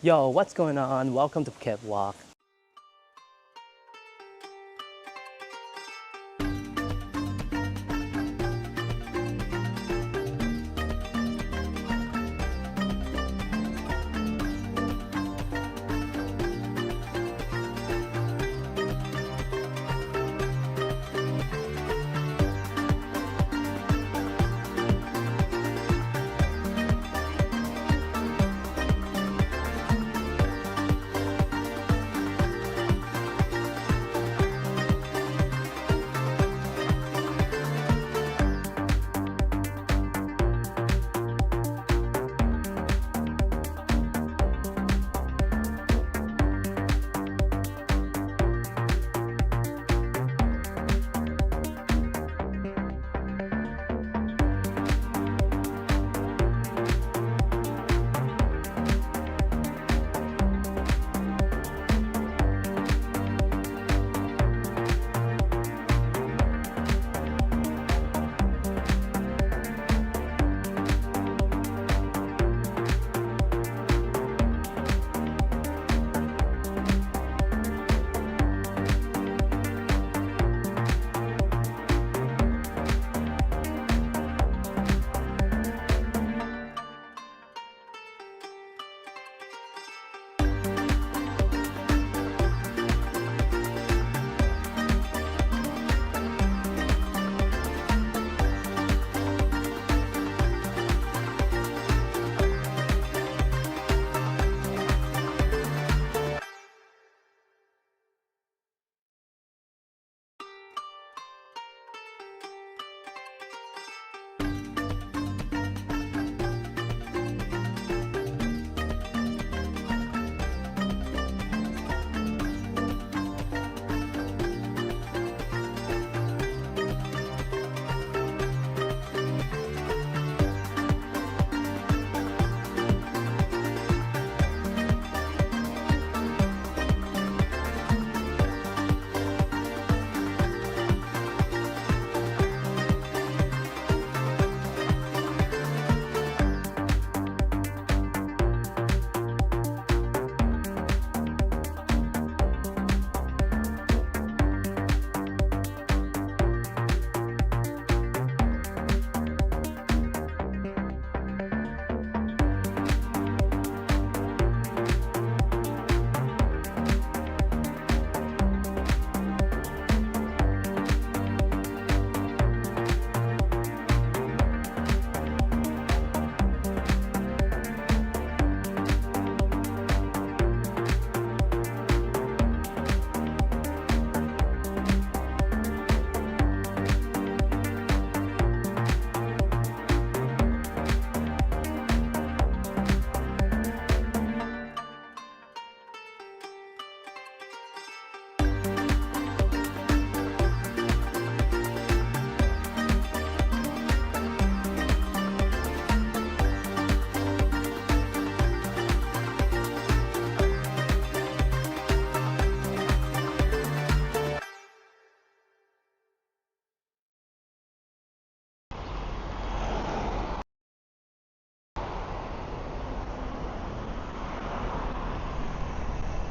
Yo, what's going on? Welcome to Phuket Walk.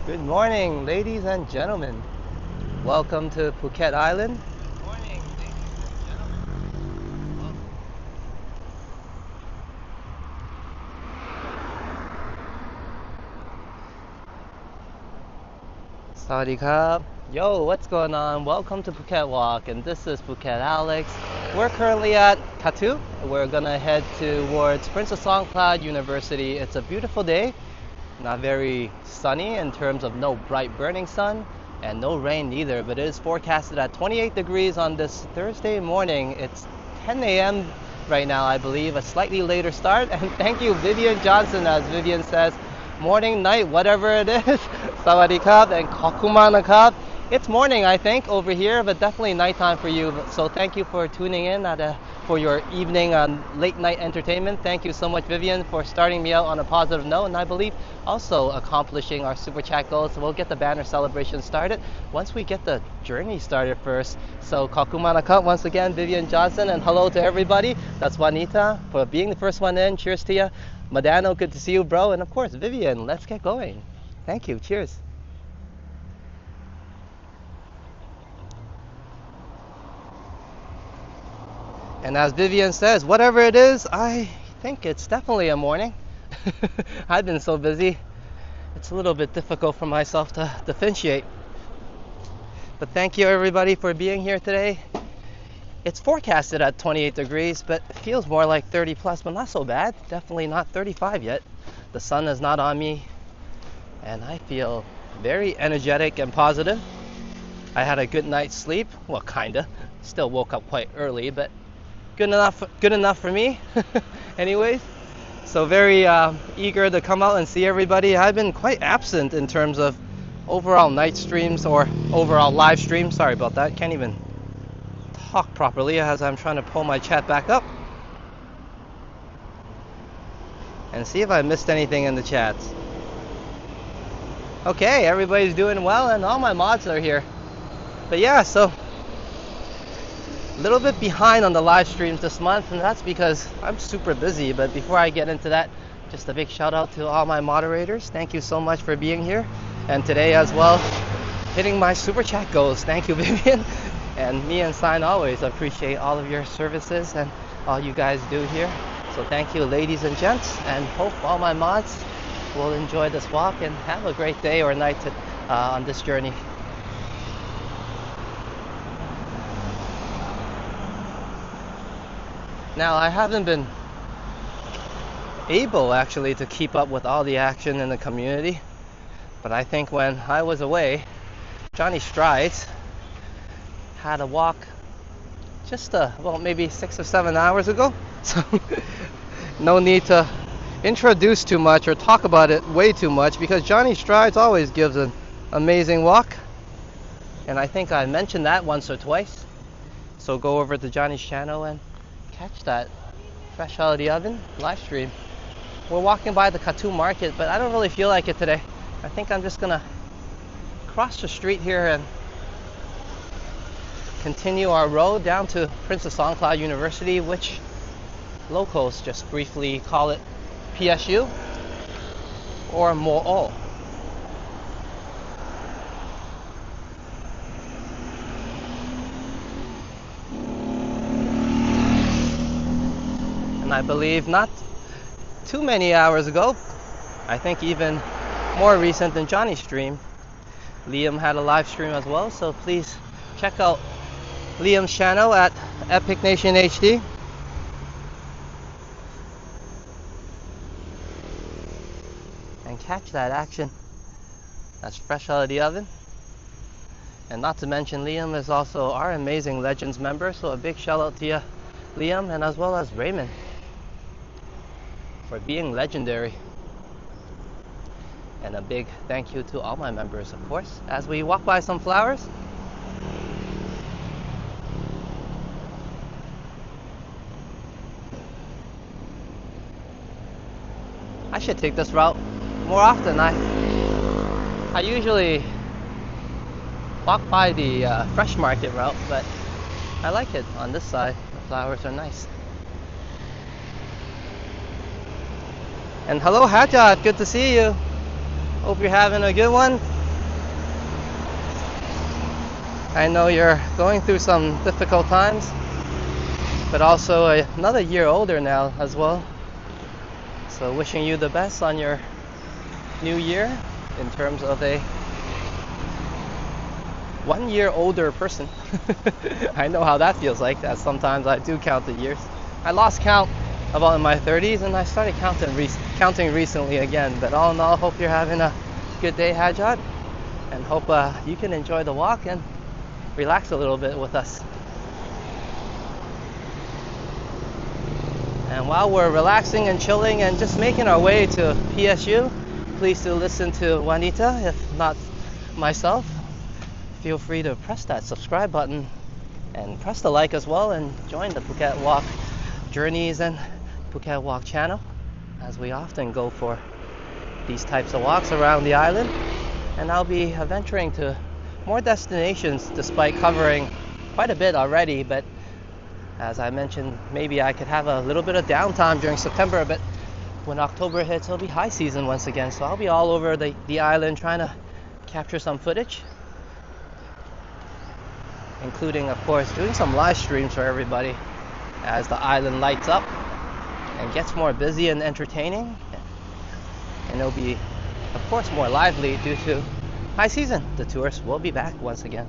Good morning, ladies and gentlemen. Welcome to Phuket Island. Morning, ladies and gentlemen. Welcome. สวัสดีครับ Yo, what's going on? Welcome to Phuket Walk, and this is Phuket Alex. We're currently at Katu. We're gonna head towards Princess Songkla University. It's a beautiful day, not very sunny in terms of no bright burning sun and no rain either, but it is forecasted at 28 degrees on this Thursday morning. It's 10 a.m. right now, I believe, a slightly later start. And thank you, Vivian Johnson, as Vivian says, morning, night, whatever it is. Sawadee krab and kokuman krab. It's morning, I think, over here, but definitely nighttime for you. So thank you for tuning in for your evening late night entertainment. Thank you so much, Vivian, for starting me out on a positive note, and I believe also accomplishing our super chat goals. So we'll get the banner celebration started once we get the journey started first. So Kakumanakat once again, Vivian Johnson, and hello to everybody. That's Juanita for being the first one in. Cheers to you. Madano, good to see you, bro. And of course, Vivian, let's get going. Thank you. Cheers. And as Vivian says, whatever it is, I think it's definitely a morning. I've been so busy, it's a little bit difficult for myself to differentiate. But thank you everybody for being here today. It's forecasted at 28 degrees, but it feels more like 30 plus, but not so bad. Definitely not 35 yet. The sun is not on me, and I feel very energetic and positive. I had a good night's sleep. Well, kinda. Still woke up quite early, but good enough for me. Anyways, so very eager to come out and see everybody. I've been quite absent in terms of overall night streams or overall live streams. Sorry about that. Can't even talk properly as I'm trying to pull my chat back up and see if I missed anything in the chats. Okay, everybody's doing well and all my mods are here. But yeah, so a little bit behind on the live streams this month, and that's because I'm super busy. But before I get into that, just a big shout out to all my moderators. Thank you so much for being here, and today as well, hitting my super chat goals. Thank you, Vivian, and me and Sign always appreciate all of your services and all you guys do here. So thank you, ladies and gents, and hope all my mods will enjoy this walk and have a great day or night on this journey. Now, I haven't been able actually to keep up with all the action in the community, but I think when I was away, Johnny Strides had a walk just well, maybe 6 or 7 hours ago, so no need to introduce too much or talk about it way too much, because Johnny Strides always gives an amazing walk, and I think I mentioned that once or twice. So go over to Johnny's channel and catch that fresh out of the oven live stream. We're walking by the Katu market, but I don't really feel like it today. I think I'm just gonna cross the street here and continue our road down to Princess Songkla University, which locals just briefly call it PSU or Mo'o. And I believe not too many hours ago, I think even more recent than Johnny's stream, Liam had a live stream as well, so please check out Liam's channel at Epic Nation HD. And catch that action that's fresh out of the oven. And not to mention, Liam is also our Amazing Legends member, so a big shout out to you, Liam, and as well as Raymond, for being legendary. And a big thank you to all my members, of course, as we walk by some flowers. I should take this route more often. I usually walk by the fresh market route, but I like it on this side. The flowers are nice. And hello, Hajat, good to see you. Hope you're having a good one. I know you're going through some difficult times, but also another year older now as well. So wishing you the best on your new year in terms of a 1 year older person. I know how that feels like, that sometimes I do count the years. I lost count about in my 30s, and I started counting recently again. But all in all, hope you're having a good day, Hajat, and hope you can enjoy the walk and relax a little bit with us. And while we're relaxing and chilling and just making our way to PSU, please do listen to Juanita, if not myself, feel free to press that subscribe button and press the like as well, and join the Phuket Walk Journeys and Phuket Walk channel, as we often go for these types of walks around the island. And I'll be venturing to more destinations despite covering quite a bit already, but as I mentioned, maybe I could have a little bit of downtime during September, but when October hits, it'll be high season once again, so I'll be all over the island trying to capture some footage, including, of course, doing some live streams for everybody as the island lights up and gets more busy and entertaining. And it'll be, of course, more lively due to high season. The tourists will be back once again.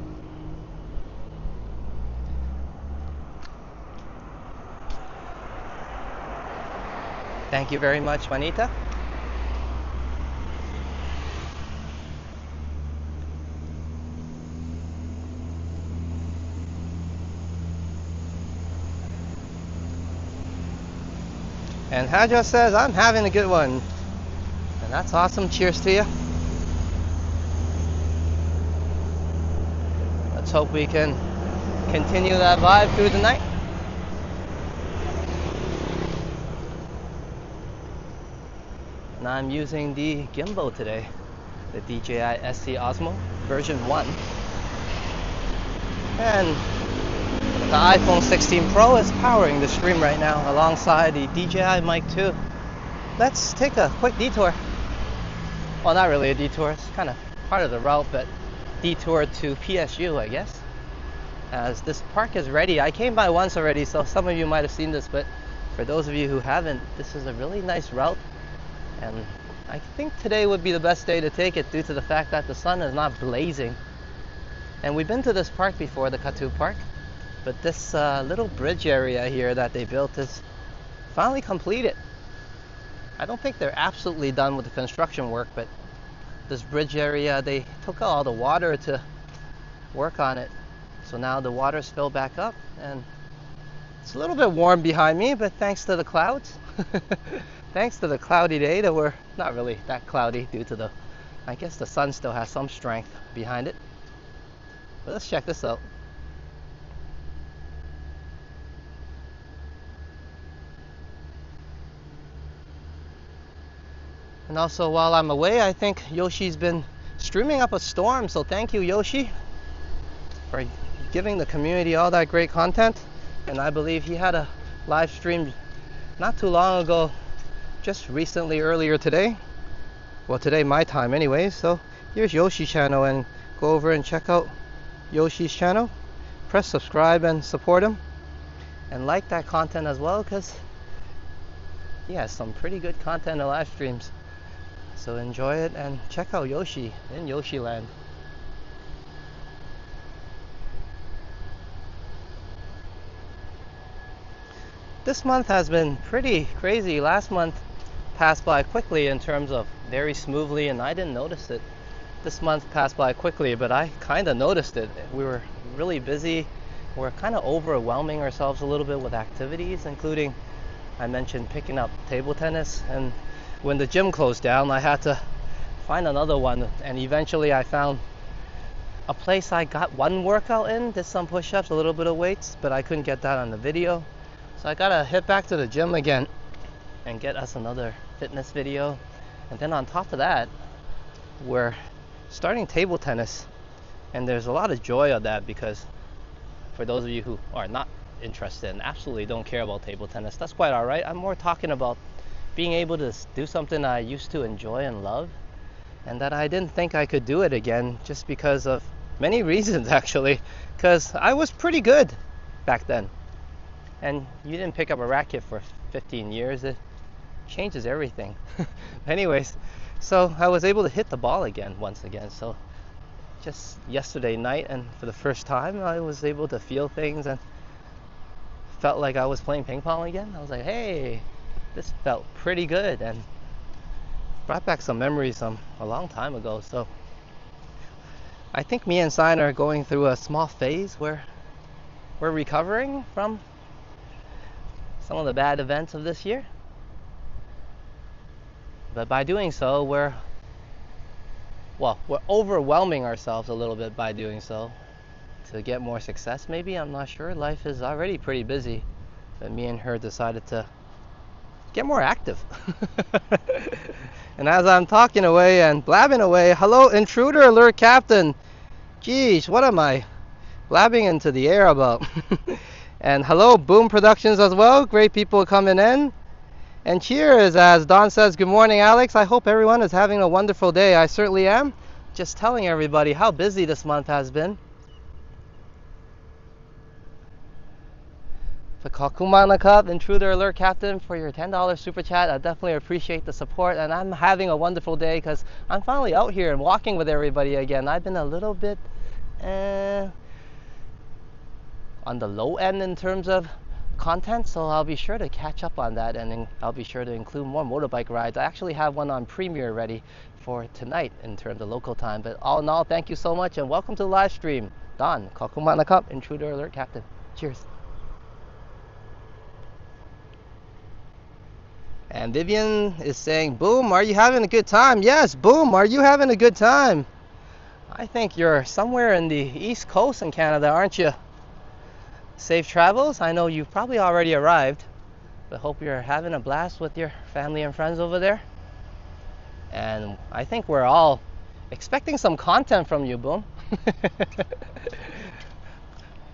Thank you very much, Juanita. And Haja says, I'm having a good one. And that's awesome. Cheers to you. Let's hope we can continue that vibe through the night. And I'm using the gimbal today, the DJI SC Osmo version 1. And the iPhone 16 Pro is powering the stream right now alongside the DJI Mic 2. Let's take a quick detour. Well, not really a detour, it's kind of part of the route, but detour to PSU, I guess, as this park is ready. I came by once already, so some of you might have seen this, but for those of you who haven't, this is a really nice route, and I think today would be the best day to take it due to the fact that the sun is not blazing. And we've been to this park before, the Katu Park, but this little bridge area here that they built is finally completed. I don't think they're absolutely done with the construction work, but this bridge area, they took out all the water to work on it. So now the water's filled back up, and it's a little bit warm behind me, but thanks to the clouds, thanks to the cloudy day that we're not really that cloudy due to I guess the sun still has some strength behind it. But let's check this out. And also, while I'm away, I think Yoshi's been streaming up a storm, so thank you, Yoshi, for giving the community all that great content. And I believe he had a live stream not too long ago, just recently, earlier today. Well, today my time anyways. So here's Yoshi's channel, and go over and check out Yoshi's channel. Press subscribe and support him, and like that content as well, because he has some pretty good content in live streams. So enjoy it and check out Yoshi in Yoshi Land. This month has been pretty crazy. Last month passed by quickly in terms of very smoothly, and I didn't notice it. This month passed by quickly, but I kind of noticed it. We were really busy. We're kind of overwhelming ourselves a little bit with activities, including, I mentioned, picking up table tennis, and when the gym closed down, I had to find another one, and eventually I found a place I got one workout in, did some push-ups, a little bit of weights, but I couldn't get that on the video. So I gotta hit back to the gym again and get us another fitness video. And then on top of that, we're starting table tennis, and there's a lot of joy of that, because for those of you who are not interested and absolutely don't care about table tennis, that's quite all right. I'm more talking about being able to do something I used to enjoy and love, and that I didn't think I could do it again, just because of many reasons actually, because I was pretty good back then, and you didn't pick up a racket for 15 years, it changes everything. Anyways, so I was able to hit the ball again once again. So just yesterday night, and for the first time, I was able to feel things and felt like I was playing ping pong again. I was like, hey, this felt pretty good, and brought back some memories from a long time ago. So I think me and Sign are going through a small phase where we're recovering from some of the bad events of this year. But by doing so, we're well, we're overwhelming ourselves a little bit by doing so to get more success. Maybe, I'm not sure. Life is already pretty busy, but me and her decided to get more active. And as I'm talking away and blabbing away, hello, intruder alert, Captain. Geez, what am I blabbing into the air about? And hello, Boom Productions as well. Great people coming in. And cheers, as Don says, good morning, Alex. I hope everyone is having a wonderful day. I certainly am. Just telling everybody how busy this month has been. The Kakumana Cup, intruder alert, Captain, for your $10 super chat. I definitely appreciate the support, and I'm having a wonderful day because I'm finally out here and walking with everybody again. I've been a little bit on the low end in terms of content, so I'll be sure to catch up on that, and I'll be sure to include more motorbike rides. I actually have one on Premiere ready for tonight in terms of local time. But all in all, thank you so much, and welcome to the live stream. Don, Kakumana Cup, intruder alert, Captain. Cheers. And Vivian is saying, Boom, are you having a good time? Yes, Boom, are you having a good time? I think you're somewhere in the East Coast in Canada, aren't you? Safe travels. I know you've probably already arrived, but hope you're having a blast with your family and friends over there. And I think we're all expecting some content from you, Boom.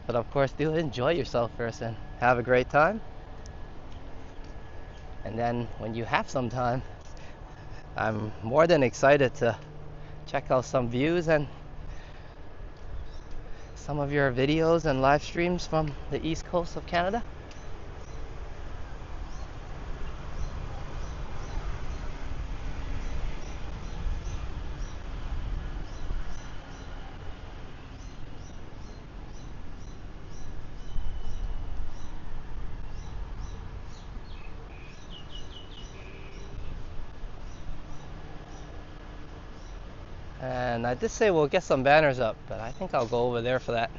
But of course, do enjoy yourself first and have a great time. And then when you have some time, I'm more than excited to check out some views and some of your videos and live streams from the East Coast of Canada. And I did say we'll get some banners up, but I think I'll go over there for that.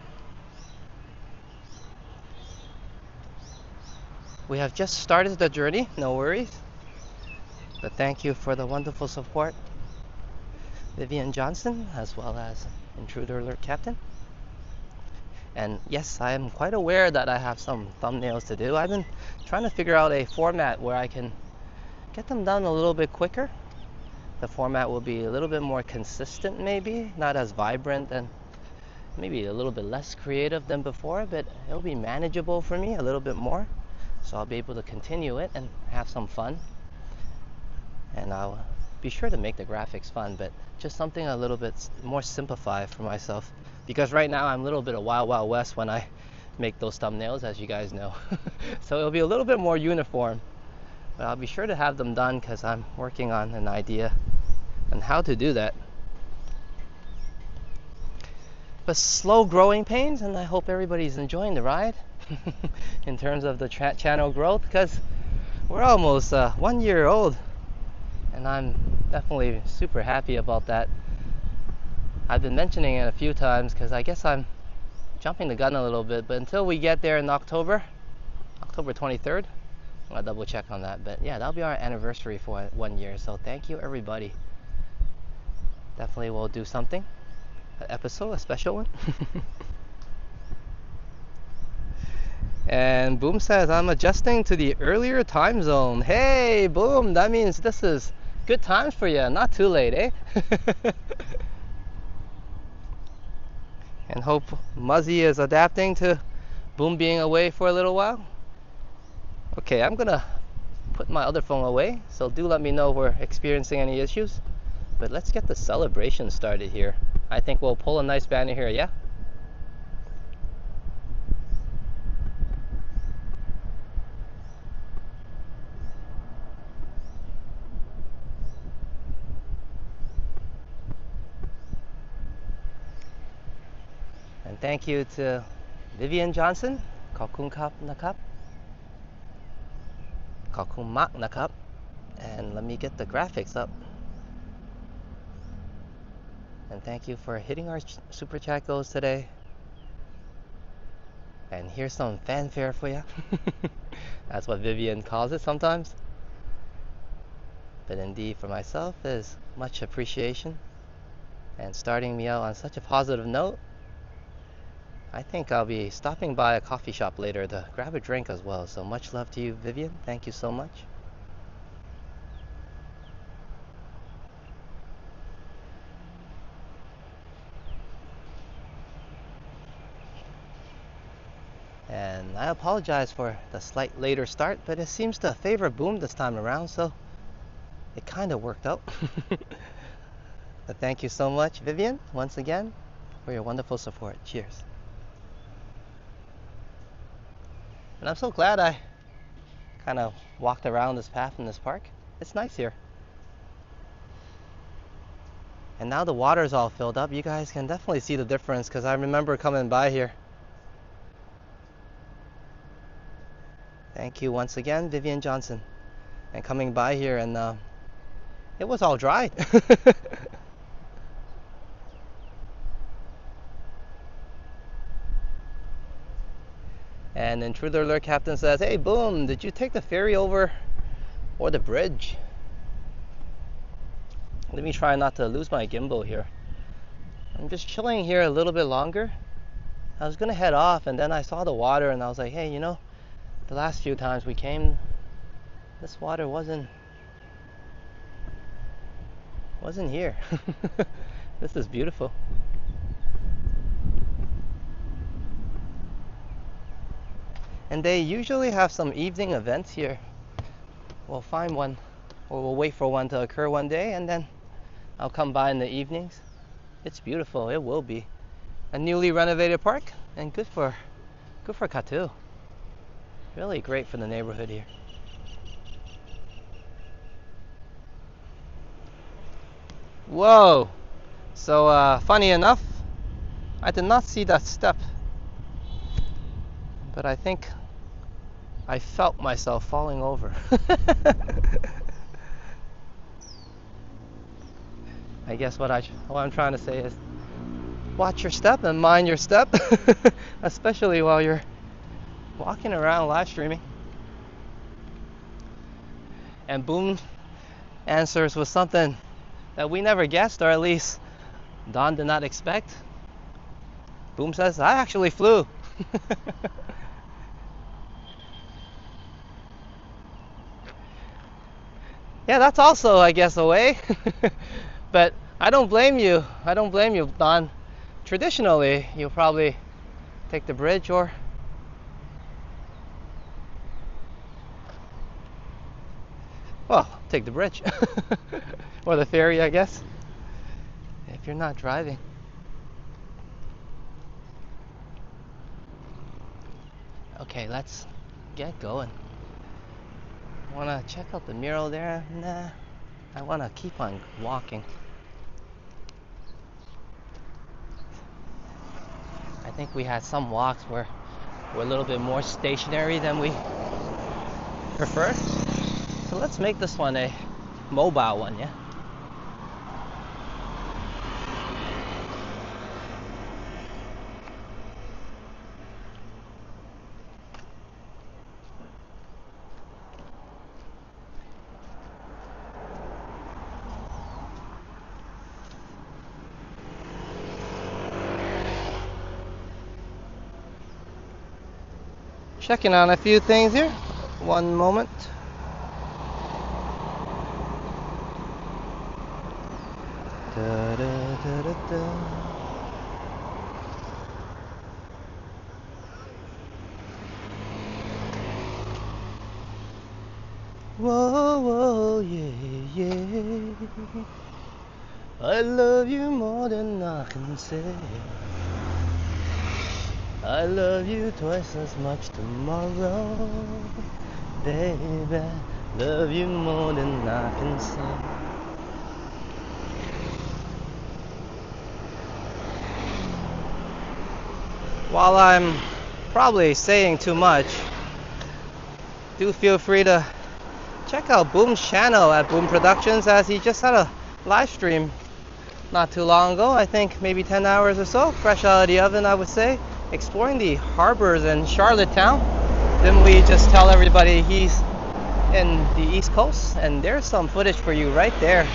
We have just started the journey, no worries. But thank you for the wonderful support, Vivian Johnson, as well as Intruder Alert Captain. And yes, I am quite aware that I have some thumbnails to do. I've been trying to figure out a format where I can get them done a little bit quicker. The format will be a little bit more consistent, maybe not as vibrant and maybe a little bit less creative than before, but it'll be manageable for me a little bit more, so I'll be able to continue it and have some fun. And I'll be sure to make the graphics fun, but just something a little bit more simplified for myself, because right now I'm a little bit of wild west when I make those thumbnails, as you guys know. So it'll be a little bit more uniform, but I'll be sure to have them done because I'm working on an idea on how to do that. But slow growing pains, and I hope everybody's enjoying the ride in terms of the channel growth, because we're almost 1 year old, and I'm definitely super happy about that. I've been mentioning it a few times because I guess I'm jumping the gun a little bit, but until we get there in October 23rd, I'll double check on that. But yeah, that'll be our anniversary for 1 year, so thank you everybody. Definitely will do something, an episode, a special one. And Boom says, I'm adjusting to the earlier time zone. Hey, Boom, that means this is good times for you, not too late, eh? And hope Muzzy is adapting to Boom being away for a little while. Okay, I'm gonna put my other phone away, so do let me know if we're experiencing any issues. But let's get the celebration started here. I think we'll pull a nice banner here, yeah? And thank you to Vivian Johnson, Kakunkap Nakap, Kakumak Nakap. And let me get the graphics up. And thank you for hitting our super chat goals today. And here's some fanfare for you. That's what Vivian calls it sometimes. But indeed, for myself, is much appreciation. and starting me out on such a positive note. I think I'll be stopping by a coffee shop later to grab a drink as well. So much love to you, Vivian. Thank you so much. And I apologize for the slight later start, but it seems to favor Boom this time around, so it kind of worked out. But thank you so much, Vivian, once again, for your wonderful support. Cheers. And I'm so glad I kind of walked around this path in this park. It's nice here. And now the water's all filled up. You guys can definitely see the difference because I remember coming by here. Thank you once again, Vivian Johnson. And coming by here, and it was all dry. And Intruder Alert Captain says, hey, Boom, did you take the ferry over or the bridge? Let me try not to lose my gimbal here. I'm just chilling here a little bit longer. I was gonna head off, and then I saw the water, and I was like, hey, you know, the last few times we came, this water wasn't here. This is beautiful. And they usually have some evening events here. We'll find one, or we'll wait for one to occur one day, and then I'll come by in the evenings. It's beautiful. It will be a newly renovated park, and good for Katu. Really great for the neighborhood here. Whoa! So funny enough, I did not see that step, but I think I felt myself falling over. I guess what I'm trying to say is watch your step and mind your step, especially while you're walking around live streaming. And Boom answers with something that we never guessed, or at least Don did not expect. Boom says, I actually flew. Yeah, that's also, I guess, a way. But I don't blame you. I don't blame you, Don. Traditionally, you'll probably take the bridge or take the bridge. Or the ferry, I guess, if you're not driving. Okay, let's get going. Wanna check out the mural there? Nah, I wanna keep on walking. I think we had some walks where we're a little bit more stationary than we prefer. So let's make this one a mobile one, yeah? Checking on a few things here. One moment. Da, da, da, da, da. Whoa, whoa, yeah, yeah. I love you more than I can say. I love you twice as much tomorrow, baby. Love you more than I can say. While I'm probably saying too much, do feel free to check out Boom's channel at Boom Productions, as he just had a live stream not too long ago. I think maybe 10 hours or so, fresh out of the oven, I would say, exploring the harbors in Charlottetown. Then we just tell everybody he's in the East Coast, and there's some footage for you right there.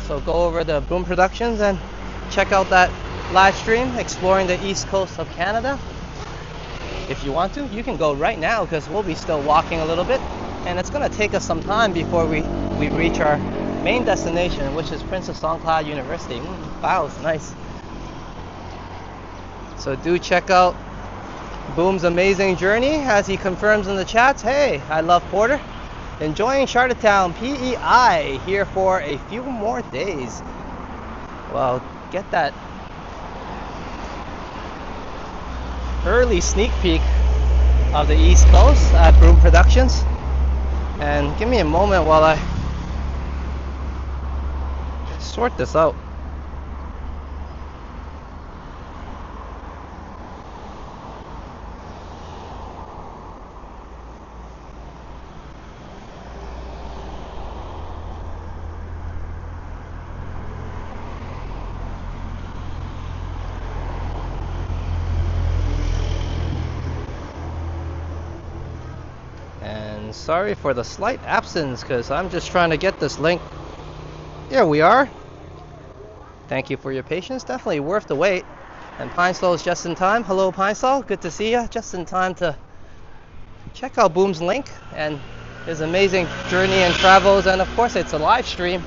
So go over to Boom Productions and check out that live stream exploring the east coast of Canada. If you want to, you can go right now because we'll be still walking a little bit, and it's going to take us some time before we reach our main destination, which is Princess Songkla University. Wow, it's nice. So do check out Boom's amazing journey as he confirms in the chats. Hey, I love Porter. Enjoying Charlottetown, PEI, here for a few more days. Well, get that early sneak peek of the East Coast at Boom Productions. And give me a moment while I sort this out. And sorry for the slight absence because I'm just trying to get this link. Here we are. Thank you for your patience. Definitely worth the wait. And Pine Sol is just in time. Hello, Pine Sol. Good to see you. Just in time to check out Boom's link and his amazing journey and travels. And of course, it's a live stream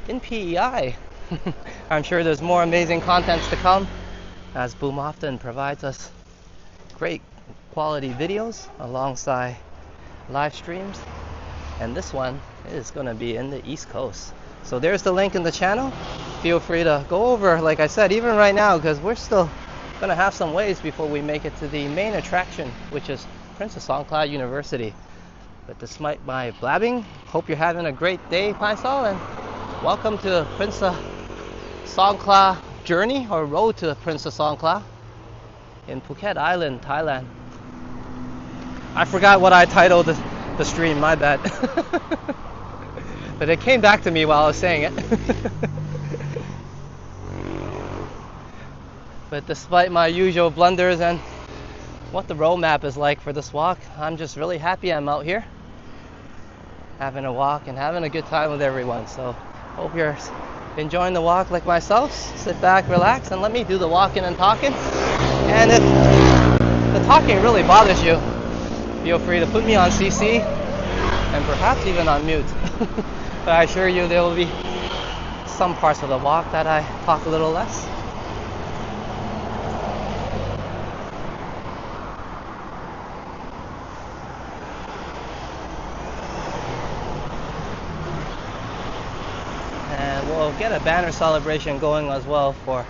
in PEI. I'm sure there's more amazing contents to come, as Boom often provides us great quality videos alongside live streams. And this one is going to be in the East Coast. So there's the link in the channel. Feel free to go over, like I said, even right now, because we're still going to have some ways before we make it to the main attraction, which is Princess Songkla University. But despite my blabbing, hope you're having a great day, Pine Sol, and welcome to Princess Songkla journey, or road to Princess Songkla in Phuket Island, Thailand. I forgot what I titled the stream, my bad. But it came back to me while I was saying it. But despite my usual blunders and what the road map is like for this walk, I'm just really happy I'm out here having a walk and having a good time with everyone. So hope you're enjoying the walk like myself. Sit back, relax, and let me do the walking and talking. And if the talking really bothers you, feel free to put me on CC and perhaps even on mute. But I assure you there will be some parts of the walk that I talk a little less. And we'll get a banner celebration going as well for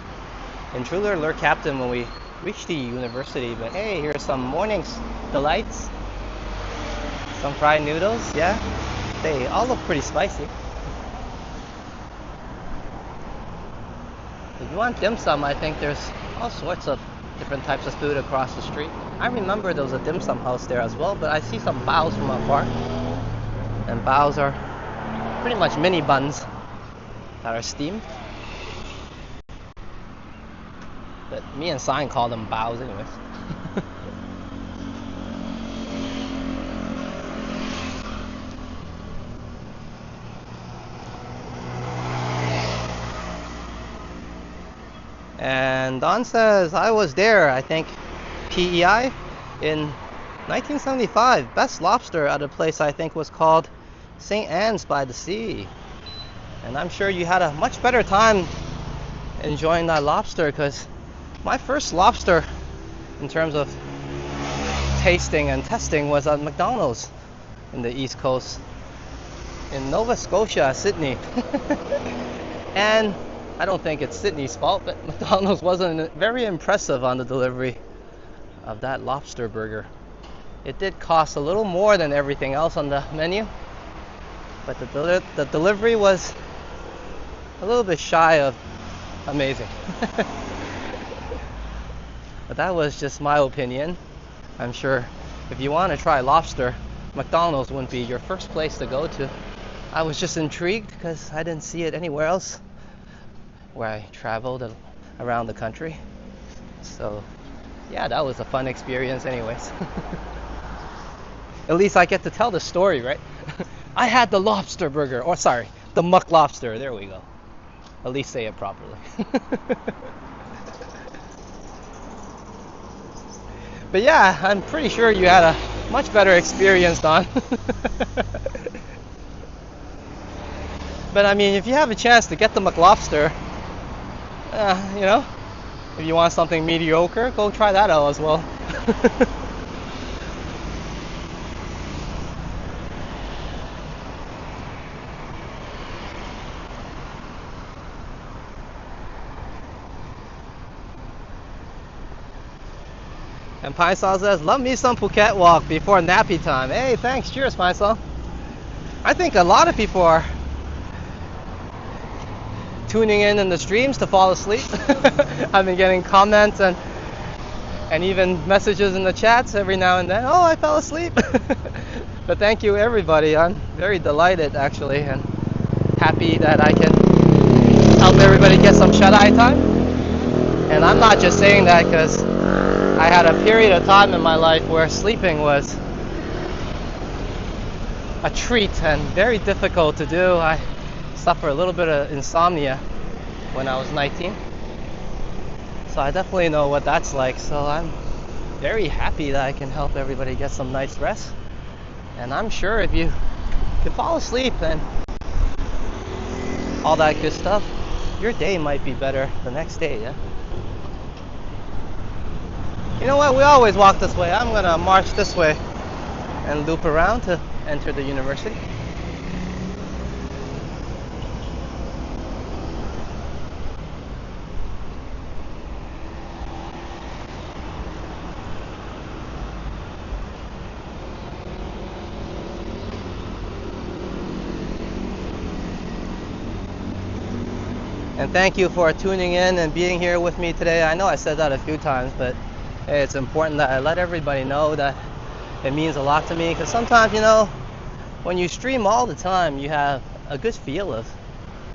Intruder Alert Captain when we reach the university. But hey, here's some morning's delights. Some fried noodles, yeah. They all look pretty spicy. If you want dim sum, I think there's all sorts of different types of food across the street. I remember there was a dim sum house there as well, but I see some baos from afar. And baos are pretty much mini buns that are steamed. But me and Sign call them baos anyways. And Don says, I was there, I think, PEI in 1975. Best lobster at a place I think was called St. Anne's by the Sea. And I'm sure you had a much better time enjoying that lobster, because my first lobster in terms of tasting and testing was at McDonald's in the East Coast in Nova Scotia, Sydney. And I don't think it's Sydney's fault, but McDonald's wasn't very impressive on the delivery of that lobster burger. It did cost a little more than everything else on the menu, but the delivery was a little bit shy of amazing. But that was just my opinion. I'm sure if you want to try lobster, McDonald's wouldn't be your first place to go to. I was just intrigued because I didn't see it anywhere else where I traveled around the country. So yeah, that was a fun experience anyways. At least I get to tell the story, right? I had the lobster burger, or sorry, the muck lobster, there we go. at least say it properly. But yeah, I'm pretty sure you had a much better experience, Don. But I mean, if you have a chance to get the McLobster, you know, if you want something mediocre, go try that out as well. And Paisal says, love me some Phuket walk before nappy time. Hey, thanks. Cheers, Paisal. I think a lot of people are tuning in the streams to fall asleep. I've been getting comments and even messages in the chats every now and then. Oh, I fell asleep. But thank you, everybody. I'm very delighted, actually, and happy that I can help everybody get some shut-eye time. And I'm not just saying that because I had a period of time in my life where sleeping was a treat and very difficult to do. I suffer a little bit of insomnia when I was 19. So I definitely know what that's like. So I'm very happy that I can help everybody get some nice rest. And I'm sure if you can fall asleep and all that good stuff, your day might be better the next day, yeah? You know what? We always walk this way. I'm gonna march this way and loop around to enter the university. And thank you for tuning in and being here with me today. I know I said that a few times, but hey, it's important that I let everybody know that it means a lot to me, because sometimes, you know, when you stream all the time, you have a good feel of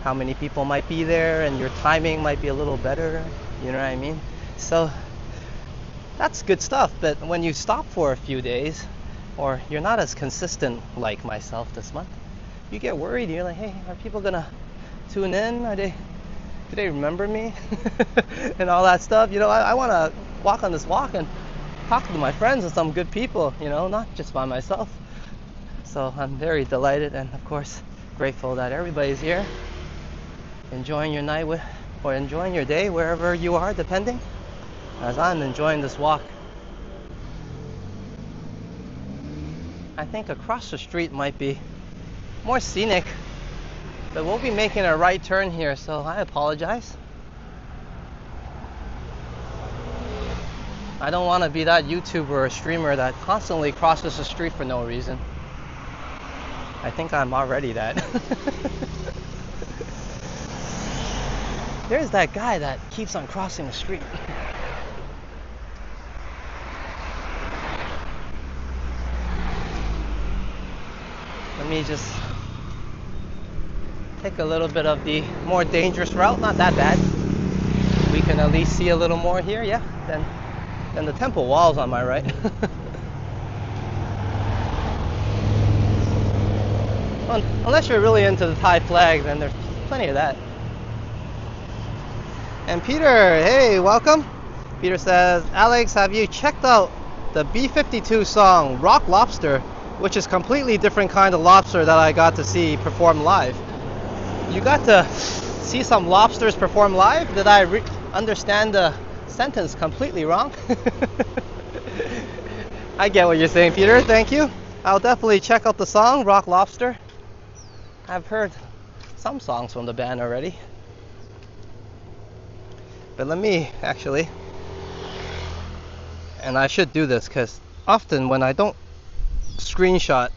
how many people might be there, and your timing might be a little better, you know what I mean? So that's good stuff. But when you stop for a few days, or you're not as consistent like myself this month, you get worried. You're like, hey, are people gonna tune in? Do they remember me? And all that stuff. You know, I want to walk on this walk and talk to my friends and some good people, you know, not just by myself. So I'm very delighted and, of course, grateful that everybody's here, enjoying your night or enjoying your day wherever you are, depending, as I'm enjoying this walk. I think across the street might be more scenic, but we'll be making a right turn here, so I apologize. I don't want to be that YouTuber or streamer that constantly crosses the street for no reason. I think I'm already that. There's that guy that keeps on crossing the street. Let me just take a little bit of the more dangerous route. Not that bad. We can at least see a little more here, yeah, than the temple walls on my right. Well, unless you're really into the Thai flag, then there's plenty of that. And Peter, hey, welcome. Peter says, Alex, have you checked out the B-52 song Rock Lobster, which is completely different kind of lobster that I got to see perform live? You got to see some lobsters perform live? Did I understand the sentence completely wrong? I get what you're saying, Peter. Thank you. I'll definitely check out the song Rock Lobster. I've heard some songs from the band already. But let me actually, and I should do this because often when I don't screenshot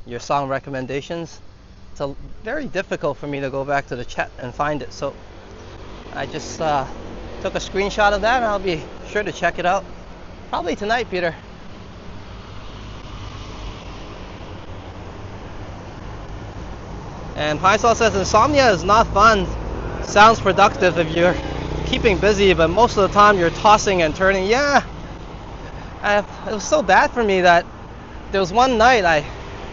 your song recommendations, it's very difficult for me to go back to the chat and find it. So I just took a screenshot of that, and I'll be sure to check it out. Probably tonight, Peter. And Paisal says, insomnia is not fun. Sounds productive if you're keeping busy, but most of the time you're tossing and turning. Yeah, it was so bad for me that there was one night I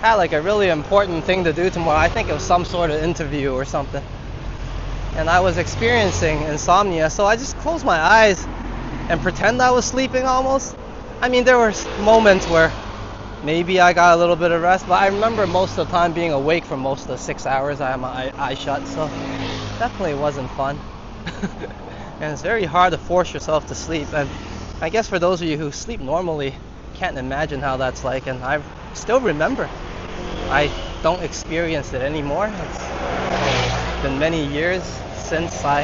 had like a really important thing to do tomorrow. I think it was some sort of interview or something. and I was experiencing insomnia, so I just closed my eyes and pretend I was sleeping almost. I mean, there were moments where maybe I got a little bit of rest, but I remember most of the time being awake for most of the 6 hours I had my eyes shut, so definitely wasn't fun. And it's very hard to force yourself to sleep, and I guess for those of you who sleep normally, can't imagine how that's like, and I still remember. I don't experience it anymore. It's been many years since I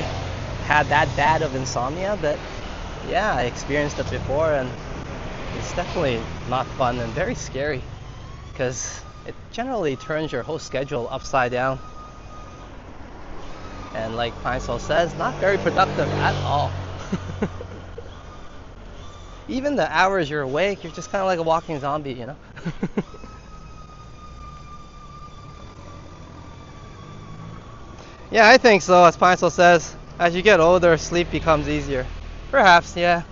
had that bad of insomnia, but yeah, I experienced it before, and it's definitely not fun and very scary because it generally turns your whole schedule upside down. And like Pine Sol says, not very productive at all. Even the hours you're awake, you're just kind of like a walking zombie, you know? Yeah, I think so. As Pine Sol says, as you get older, sleep becomes easier. Perhaps, yeah.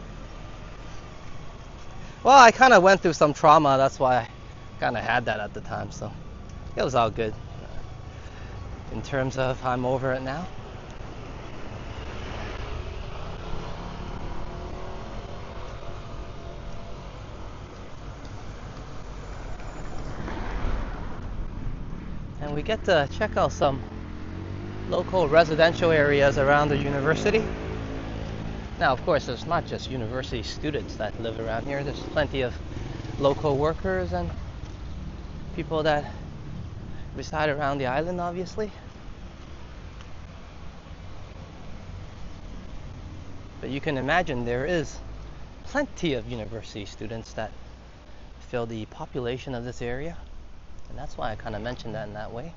Well, I kind of went through some trauma, that's why I kind of had that at the time, so it was all good. In terms of I'm over it now. And we get to check out some local residential areas around the university. Now, of course, there's not just university students that live around here. There's plenty of local workers and people that reside around the island, obviously. But you can imagine there is plenty of university students that fill the population of this area. And that's why I kind of mentioned that in that way.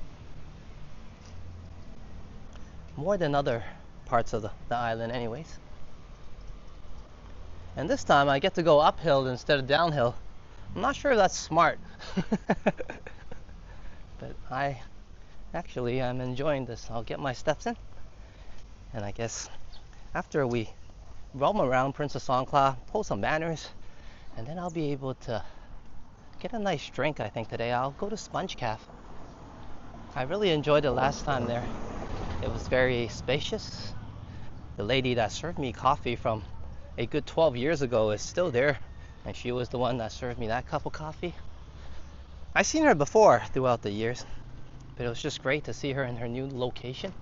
More than other parts of the island anyways. And this time I get to go uphill instead of downhill. I'm not sure if that's smart. But I'm enjoying this. I'll get my steps in. And I guess after we roam around Princess Songkla, pull some banners, and then I'll be able to get a nice drink, I think, today. I'll go to Sponge Caf. I really enjoyed it last time there. It was very spacious. The lady that served me coffee from a good 12 years ago is still there, and she was the one that served me that cup of coffee. I've seen her before throughout the years, but it was just great to see her in her new location.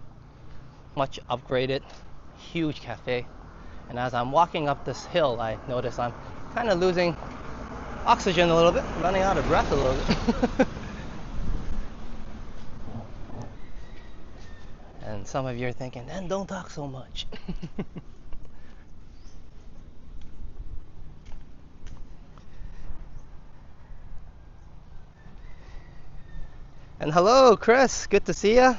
Much upgraded, huge cafe. And as I'm walking up this hill, I notice I'm kind of losing oxygen a little bit, running out of breath a little bit. And some of you are thinking, then don't talk so much. And hello, Chris. Good to see ya.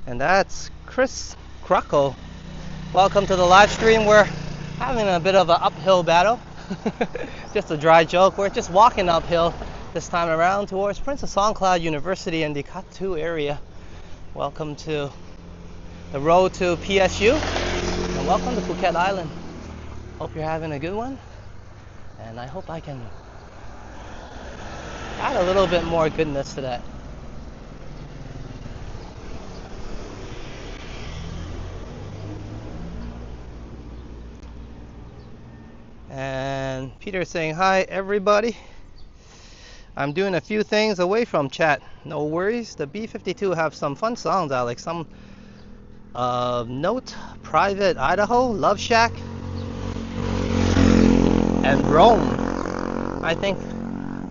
And that's Chris Krocko. Welcome to the live stream. We're having a bit of an uphill battle. Just a dry joke. We're just walking uphill this time around towards Princess Songkla University in the Katu area. Welcome to the road to PSU, and welcome to Phuket Island. Hope you're having a good one, and I hope I can add a little bit more goodness to that. And Peter saying, hi everybody. I'm doing a few things away from chat. No worries. The B-52 have some fun songs, Alex. Some Note, Private Idaho, Love Shack, and Rome. I think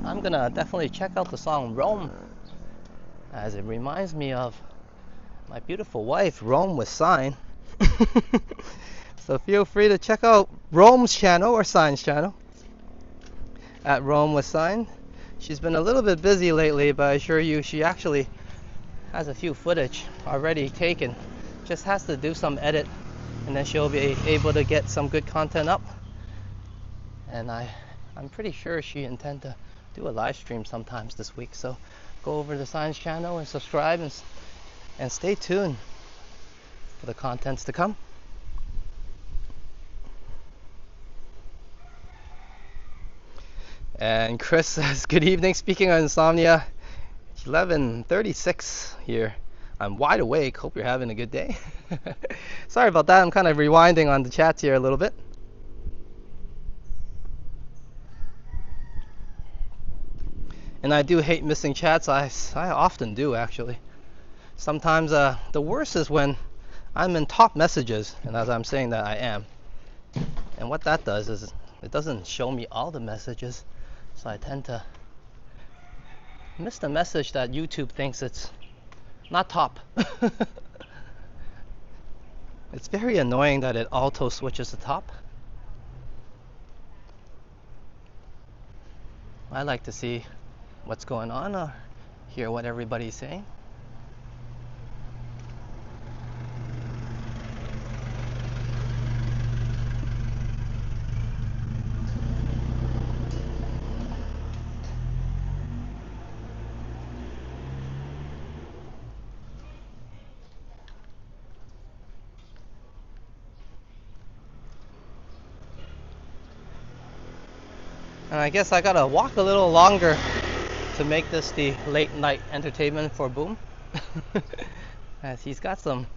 I'm gonna definitely check out the song Rome, as it reminds me of my beautiful wife, Rome with Sign. So feel free to check out Rome's channel or Sign's channel at Rome with Sign. She's been a little bit busy lately, but I assure you she actually has a few footage already taken. Just has to do some edit, and then she'll be able to get some good content up. And I'm pretty sure she intends to do a live stream sometimes this week. So go over to Sign's channel and subscribe and stay tuned for the contents to come. And Chris says, good evening. Speaking of insomnia, 11:36 here. I'm wide awake. Hope you're having a good day. Sorry about that. I'm kind of rewinding on the chats here a little bit. And I do hate missing chats. I often do, actually. Sometimes the worst is when I'm in top messages, and as I'm saying that, I am. And what that does is it doesn't show me all the messages, so I tend to miss the message that YouTube thinks it's not top. It's very annoying that it auto switches to top. I like to see what's going on or hear what everybody's saying. And I guess I gotta walk a little longer to make this the late night entertainment for Boom. As he's got some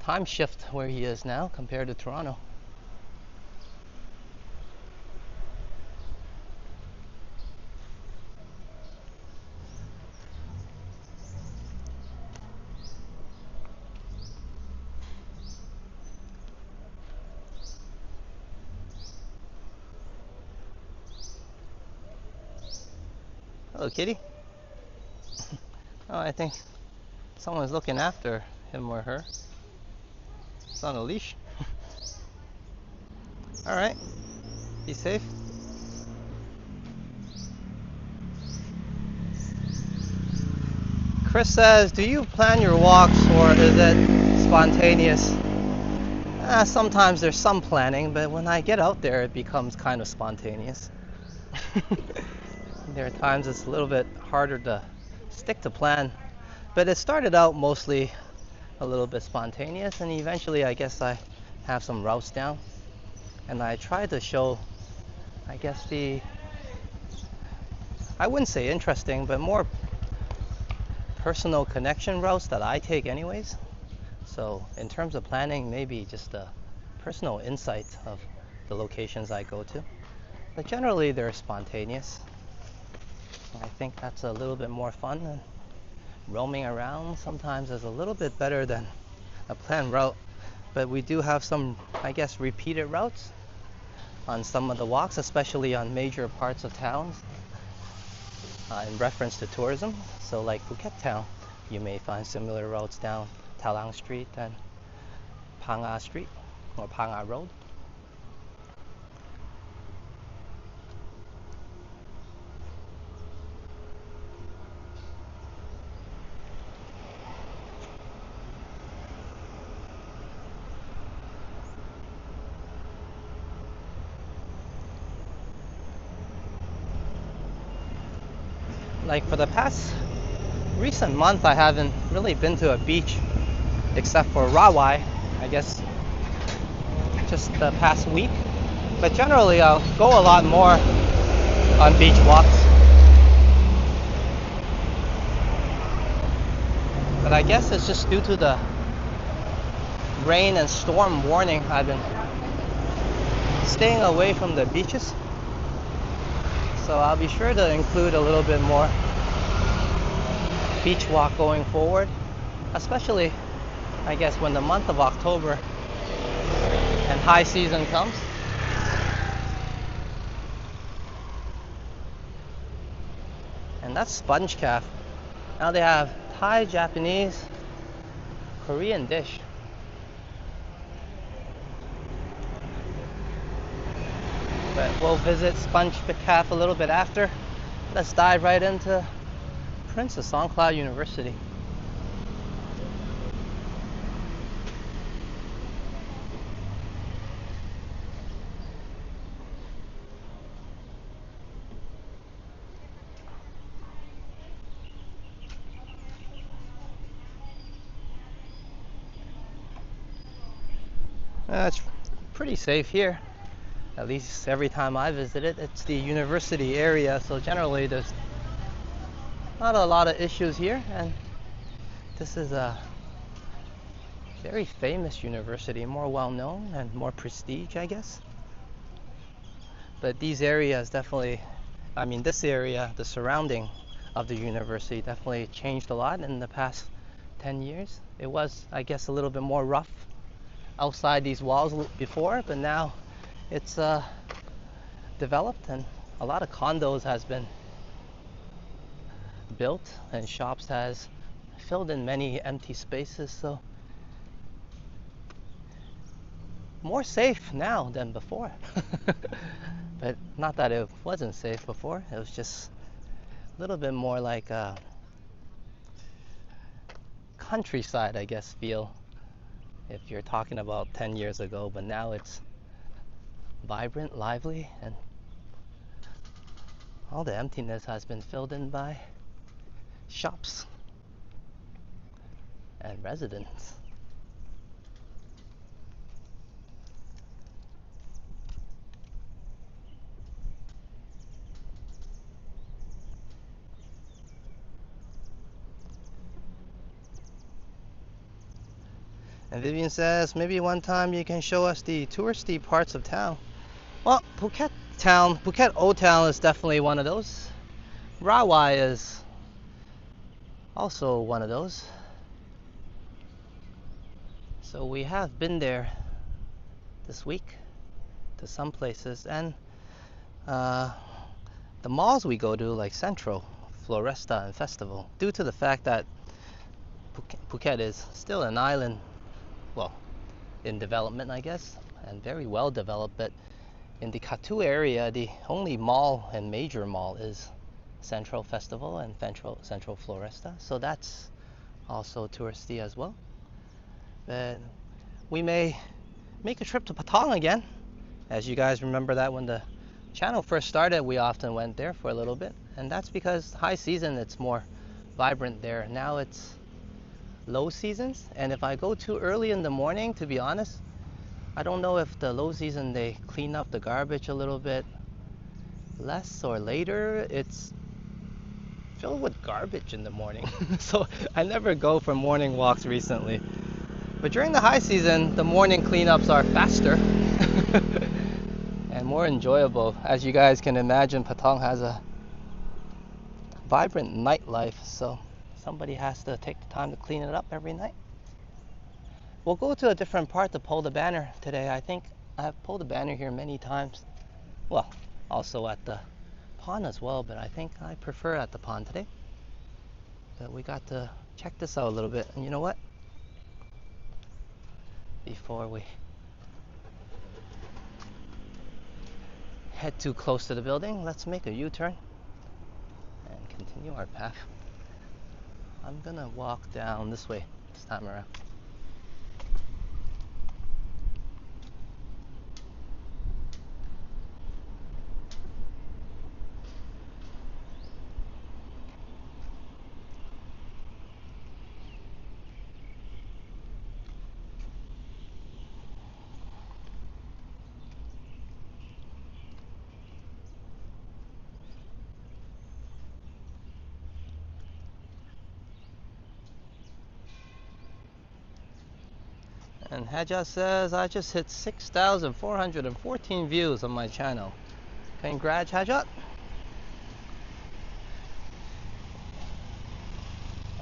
time shift where he is now compared to Toronto. Hello, kitty. Oh, I think someone's looking after him or her. It's on a leash. All right, be safe. Chris says, do you plan your walks or is it spontaneous? Sometimes there's some planning, but when I get out there, it becomes kind of spontaneous. There are times it's a little bit harder to stick to plan, but it started out mostly a little bit spontaneous, and eventually I guess I have some routes down, and I try to show, I guess, I wouldn't say interesting, but more personal connection routes that I take anyways. So in terms of planning, maybe just a personal insight of the locations I go to, but generally they're spontaneous. I think that's a little bit more fun, and roaming around sometimes is a little bit better than a planned route. But we do have some, I guess, repeated routes on some of the walks, especially on major parts of towns in reference to tourism. So like Phuket town, you may find similar routes down Talang Street and Phang Street or Phang Road. Like for the past recent month, I haven't really been to a beach except for Rawai, I guess just the past week. But generally I'll go a lot more on beach walks. But I guess it's just due to the rain and storm warning, I've been staying away from the beaches. So I'll be sure to include a little bit more beach walk going forward, especially I guess when the month of October and high season comes. And that's sponge calf. Now they have Thai, Japanese, Korean dish. But we'll visit sponge calf a little bit after. Let's dive right into Princess Songkla University. It's pretty safe here. At least every time I visit it, it's the university area, so generally there's not a lot of issues here, and This is a very famous university, more well known and more prestige, I guess. But these areas definitely, I mean, this area, the surrounding of the university definitely changed a lot in the past 10 years. It was, I guess, a little bit more rough outside these walls before, but now it's developed and a lot of condos has been built and shops has filled in many empty spaces, so more safe now than before. But not that it wasn't safe before, it was just a little bit more like a countryside, I guess, feel if you're talking about 10 years ago, but now it's vibrant, lively, and all the emptiness has been filled in by shops and residents. And Vivian says, maybe one time you can show us the touristy parts of town. Well, Phuket Old Town is definitely one of those. Rawai is also one of those. So we have been there this week to some places, and the malls we go to, like Central, Floresta, and Festival, due to the fact that Phuket is still an island, well, in development, I guess, and very well developed, but in the Katu area, the only mall and major mall is Central Festival and Central Floresta, so that's also touristy as well. But we may make a trip to Patong again. As you guys remember that when the channel first started, we often went there for a little bit, and that's because high season it's more vibrant there. Now it's low seasons, and if I go too early in the morning, to be honest, I don't know if the low season they clean up the garbage a little bit less or later. It's filled with garbage in the morning. So I never go for morning walks recently. But during the high season, the morning cleanups are faster and more enjoyable. As you guys can imagine, Patong has a vibrant nightlife, so somebody has to take the time to clean it up every night. We'll go to a different part to pull the banner today. I think I've pulled the banner here many times. Well, also at the pond as well, but I think I prefer at the pond today. But we got to check this out a little bit. And you know what? Before we head too close to the building, let's make a U-turn and continue our path. I'm gonna walk down this way this time around. And Hajjat says, I just hit 6,414 views on my channel. Congrats, Hajjat.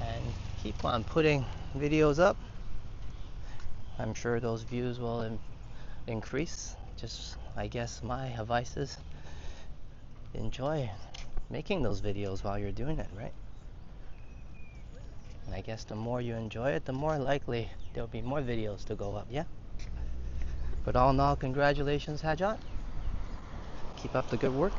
And keep on putting videos up. I'm sure those views will increase. Just, I guess, my advice is enjoy making those videos while you're doing it, right? And I guess the more you enjoy it, the more likely there'll be more videos to go up, yeah? But all in all, congratulations, Hajjat. Keep up the good work.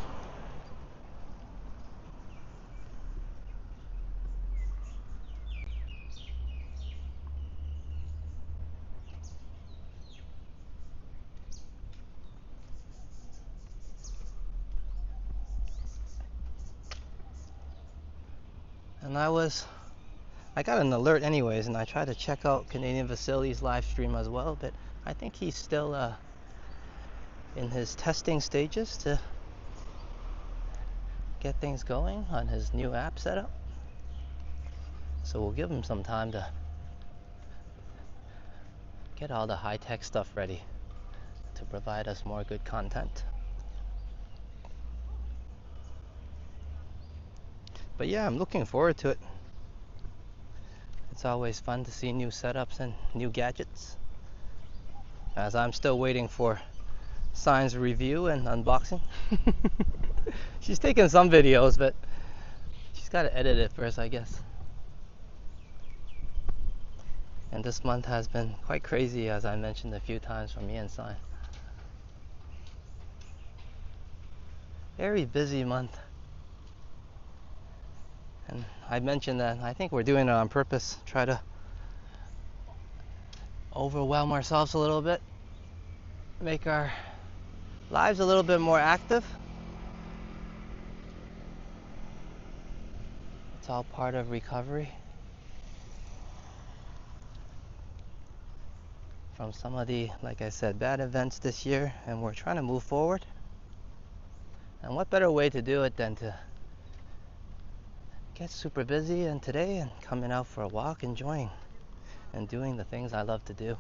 And I got an alert anyways, and I tried to check out Canadian Vasily's live stream as well, but I think he's still in his testing stages to get things going on his new app setup. So we'll give him some time to get all the high-tech stuff ready to provide us more good content. But yeah, I'm looking forward to it. It's always fun to see new setups and new gadgets, as I'm still waiting for Sign's review and unboxing. She's taken some videos, but she's got to edit it first, I guess. And this month has been quite crazy, as I mentioned a few times, for me and Sign. Very busy month. And I mentioned that I think we're doing it on purpose, try to overwhelm ourselves a little bit, make our lives a little bit more active. It's all part of recovery from some of the, like I said, bad events this year, and we're trying to move forward. And what better way to do it than to get super busy and today and coming out for a walk, enjoying and doing the things I love to do.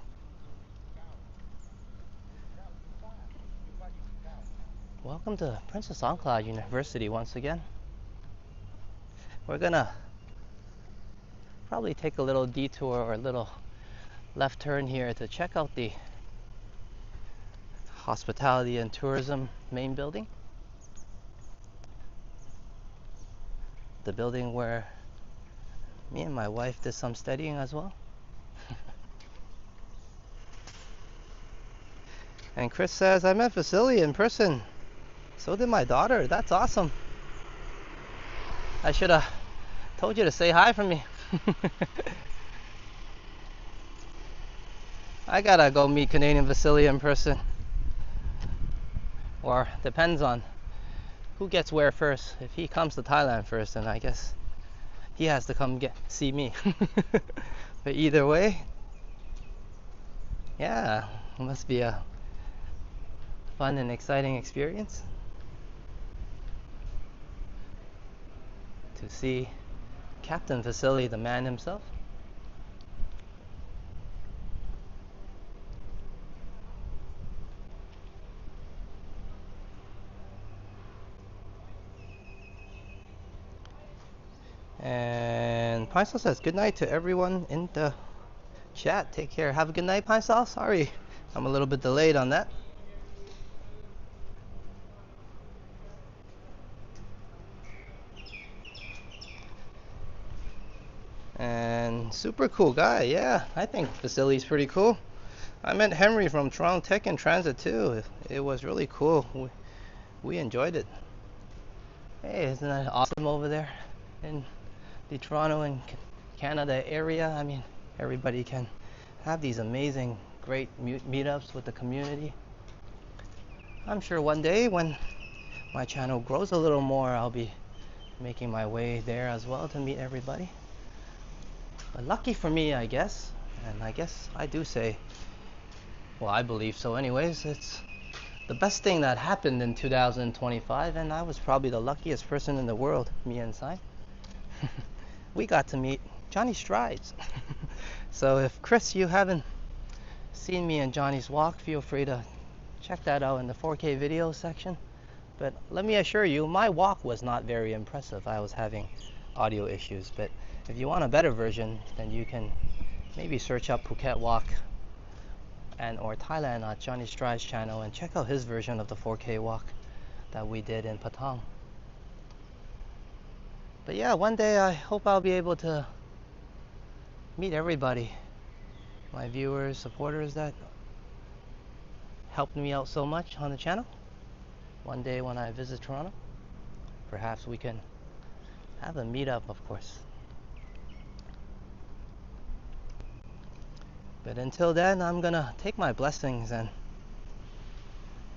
Welcome to Princess Songkla University once again. We're gonna probably take a little detour or a little left turn here to check out the hospitality and tourism main building. The building where me and my wife did some studying as well. And Chris says, I met Vasily in person. So did my daughter. That's awesome. I should have told you to say hi for me. I gotta go meet Canadian Vasily in person. Or depends on who gets where first. If he comes to Thailand first, then I guess he has to come see me. But either way, yeah, it must be a fun and exciting experience to see Captain Vasily, the man himself. And Pine Sauce says good night to everyone in the chat. Take care. Have a good night, Pine Sauce. Sorry, I'm a little bit delayed on that. And super cool guy. Yeah, I think Vasily's pretty cool. I met Henry from Toronto Tech and Transit too. It was really cool. We enjoyed it. Hey, isn't that awesome over there in the Toronto and Canada area? I mean, everybody can have these amazing, great meetups with the community. I'm sure one day when my channel grows a little more, I'll be making my way there as well to meet everybody. But lucky for me, I guess, and I guess I do say, well, I believe so anyways, it's the best thing that happened in 2025, and I was probably the luckiest person in the world, me and Sai. We got to meet Johnny Strides. So if Chris, you haven't seen me and Johnny's walk, feel free to check that out in the 4K video section. But let me assure you, my walk was not very impressive. I was having audio issues, but if you want a better version, then you can maybe search up Phuket Walk and or Thailand on Johnny Stride's channel and check out his version of the 4K walk that we did in Patong. But yeah, one day I hope I'll be able to meet everybody, my viewers, supporters that helped me out so much on the channel. One day when I visit Toronto, perhaps we can have a meetup, of course. But until then, I'm gonna take my blessings and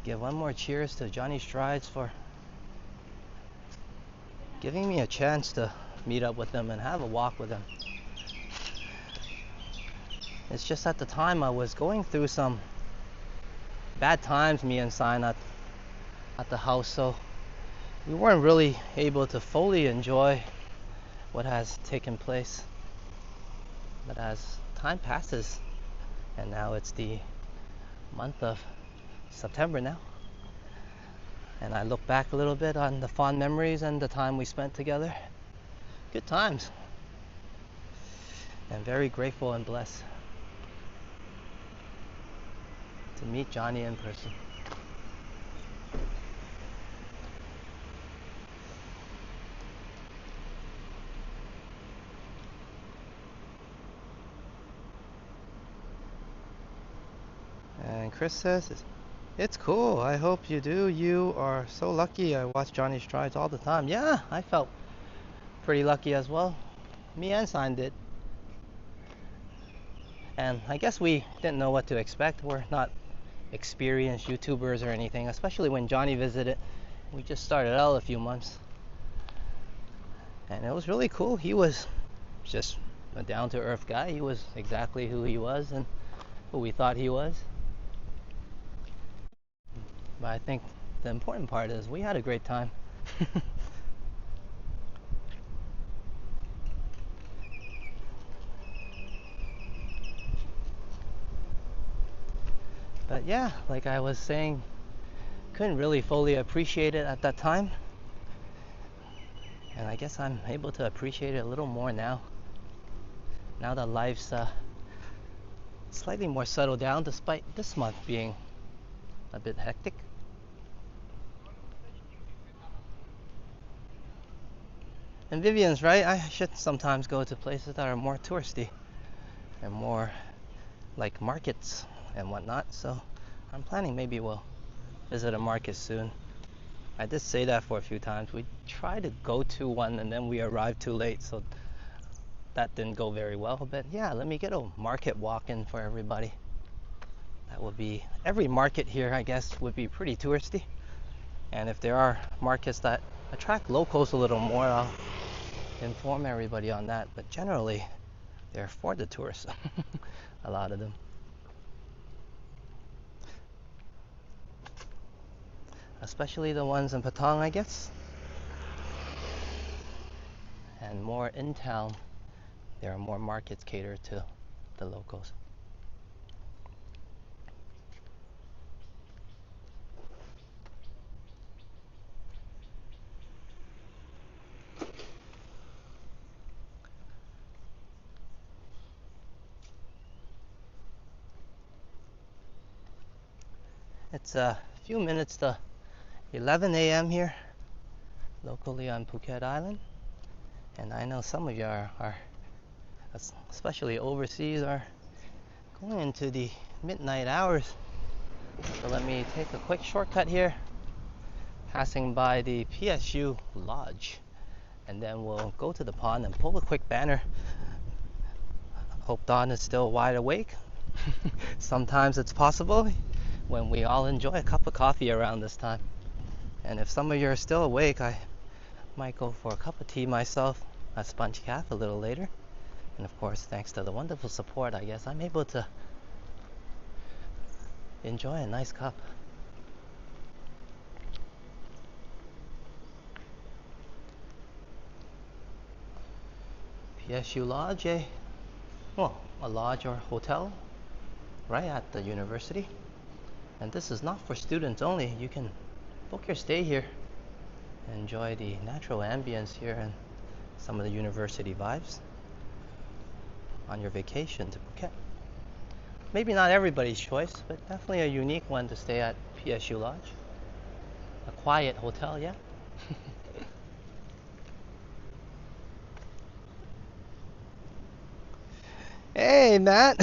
give one more cheers to Johnny Strides for giving me a chance to meet up with him and have a walk with him. It's just at the time I was going through some bad times, me and Sign at the house, so we weren't really able to fully enjoy what has taken place. But as time passes, and now it's the month of September now, and I look back a little bit on the fond memories and the time we spent together. Good times. And very grateful and blessed to meet Johnny in person. And Chris says, it's cool. I hope you do. You are so lucky. I watch Johnny Strides all the time. Yeah, I felt pretty lucky as well. Me and Sign did. And I guess we didn't know what to expect. We're not experienced YouTubers or anything, especially when Johnny visited. We just started out a few months. And it was really cool. He was just a down-to-earth guy. He was exactly who he was and who we thought he was. But I think the important part is we had a great time. But yeah, like I was saying, couldn't really fully appreciate it at that time. And I guess I'm able to appreciate it a little more now. Now that life's slightly more settled down, despite this month being a bit hectic. And Vivian's right, I should sometimes go to places that are more touristy and more like markets and whatnot. So I'm planning maybe we'll visit a market soon. I did say that for a few times. We tried to go to one and then we arrived too late, so that didn't go very well. But yeah, let me get a market walk in for everybody. That would be, every market here I guess would be pretty touristy. And if there are markets that attract locals a little more, I'll inform everybody on that. But generally, they're for the tourists, a lot of them. Especially the ones in Patong, I guess. And more in town, there are more markets catered to the locals. It's a few minutes to 11 a.m. here, locally on Phuket Island. And I know some of you are, especially overseas, are going into the midnight hours. So let me take a quick shortcut here, passing by the PSU Lodge. And then we'll go to the pond and pull a quick banner. Hope Dawn is still wide awake. Sometimes it's possible when we all enjoy a cup of coffee around this time. And if some of you are still awake, I might go for a cup of tea myself, a sponge calf a little later. And of course, thanks to the wonderful support, I guess I'm able to enjoy a nice cup. PSU Lodge, a lodge or hotel right at the university. And this is not for students only. You can book your stay here and enjoy the natural ambience here and some of the university vibes on your vacation to Phuket. Maybe not everybody's choice, but definitely a unique one to stay at PSU Lodge. A quiet hotel, yeah? Hey, Matt.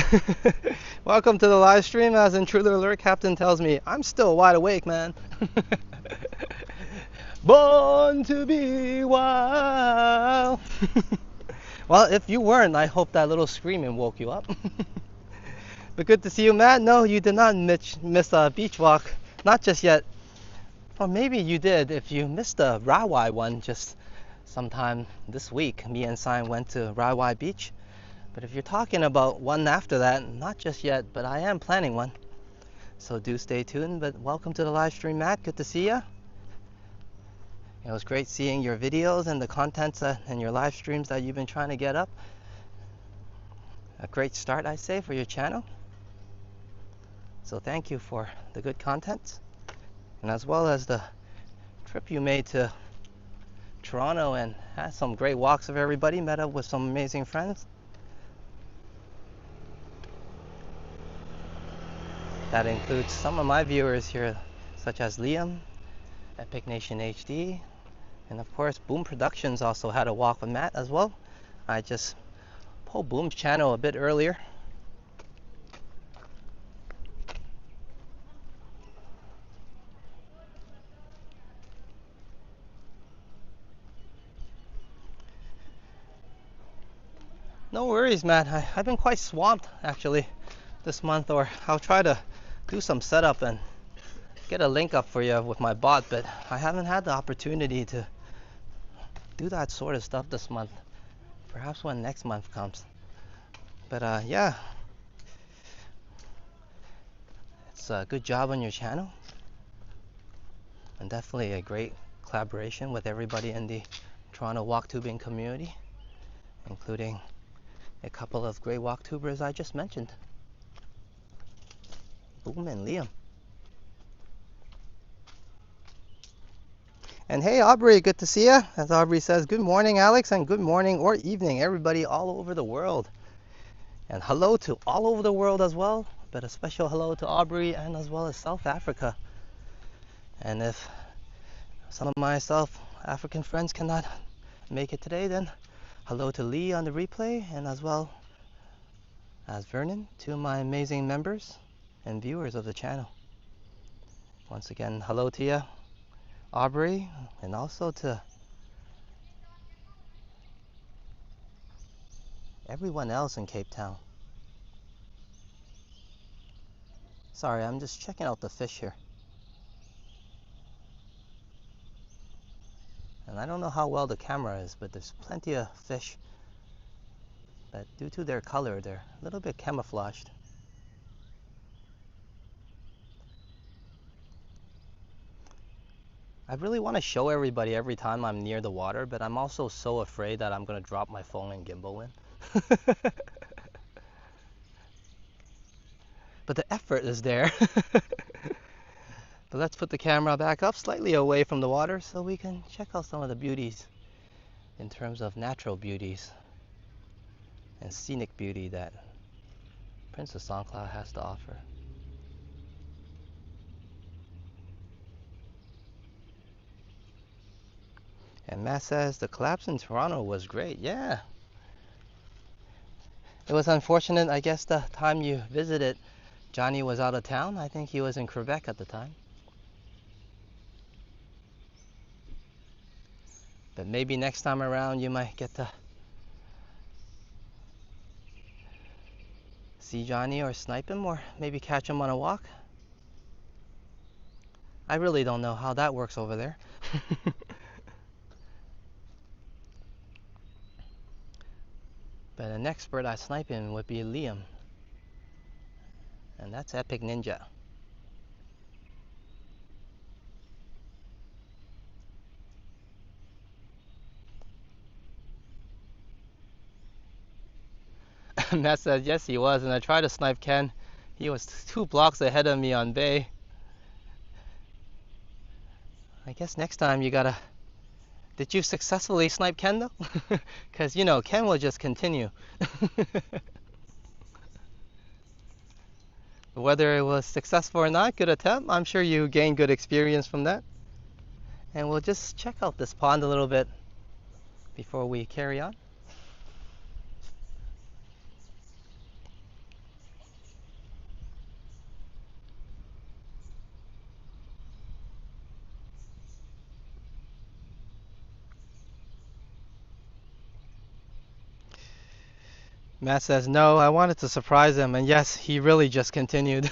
Welcome to the live stream. As intruder alert captain tells me, I'm still wide awake, man. Born to be wild. Well, if you weren't, I hope that little screaming woke you up. But good to see you, Matt. No, you did not miss a beach walk. Not just yet. Or maybe you did if you missed the Rawai one just sometime this week. Me and Sign went to Rawai Beach. But if you're talking about one after that, not just yet, but I am planning one. So do stay tuned. But welcome to the live stream, Matt. Good to see you. It was great seeing your videos and the contents and your live streams that you've been trying to get up. a great start, I say, for your channel. So thank you for the good content, and as well as the trip you made to Toronto and had some great walks of everybody, met up with some amazing friends. That includes some of my viewers here, such as Liam, Epic Nation HD, and of course Boom Productions also had a walk with Matt as well. I just pulled Boom's channel a bit earlier. No worries, Matt. I've been quite swamped actually this month, or I'll try to do some setup and get a link up for you with my bot, but I haven't had the opportunity to do that sort of stuff this month. Perhaps when next month comes. But yeah, it's a good job on your channel, and definitely a great collaboration with everybody in the Toronto walk tubing community, including a couple of great walk tubers I just mentioned, Boom and Liam. And hey, Aubrey, good to see you. As Aubrey says, good morning, Alex, and good morning or evening, everybody all over the world. And hello to all over the world as well, but a special hello to Aubrey and as well as South Africa. And if some of my South African friends cannot make it today, then hello to Lee on the replay, and as well as Vernon, two of my amazing members and viewers of the channel. Once again, hello to you, Aubrey, and also to everyone else in Cape Town. Sorry, I'm just checking out the fish here. And I don't know how well the camera is, but there's plenty of fish. But due to their color, they're a little bit camouflaged. I really want to show everybody every time I'm near the water, but I'm also so afraid that I'm going to drop my phone and gimbal in. But the effort is there. But let's put the camera back up slightly away from the water so we can check out some of the beauties in terms of natural beauties and scenic beauty that Princess Songkla has to offer. And Matt says the collapse in Toronto was great. Yeah. It was unfortunate, I guess, the time you visited, Johnny was out of town. I think he was in Quebec at the time. But maybe next time around you might get to see Johnny or snipe him, or maybe catch him on a walk. I really don't know how that works over there. But an expert at sniping would be Liam. And that's Epic Ninja. Matt said yes he was, and I tried to snipe Ken. He was 2 blocks ahead of me on Bay. I guess next time you gotta... Did you successfully snipe Ken though? Because you know, Ken will just continue. Whether it was successful or not, good attempt. I'm sure you gained good experience from that. And we'll just check out this pond a little bit before we carry on. Matt says, no, I wanted to surprise him. And yes, he really just continued.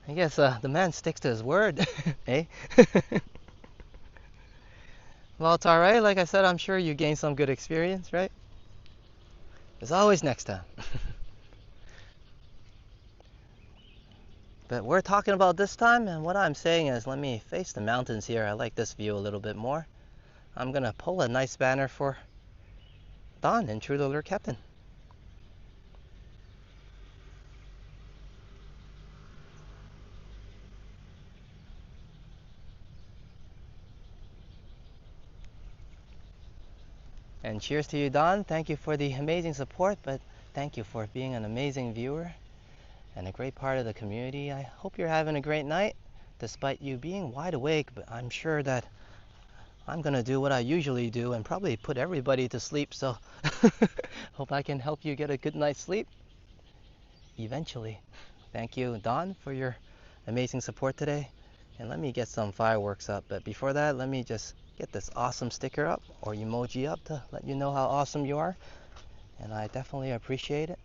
I guess the man sticks to his word, eh? Well, it's alright. Like I said, I'm sure you gained some good experience, right? There's always next time. But we're talking about this time, and what I'm saying is let me face the mountains here. I like this view a little bit more. I'm gonna pull a nice banner for Don, intruder alert captain. And cheers to you, Don. Thank you for the amazing support, but thank you for being an amazing viewer and a great part of the community. I hope you're having a great night, despite you being wide awake, but I'm sure that I'm gonna do what I usually do and probably put everybody to sleep, so hope I can help you get a good night's sleep eventually. Thank you, Don, for your amazing support today. And let me get some fireworks up, but before that, let me just get this awesome sticker up or emoji up to let you know how awesome you are. And I definitely appreciate it.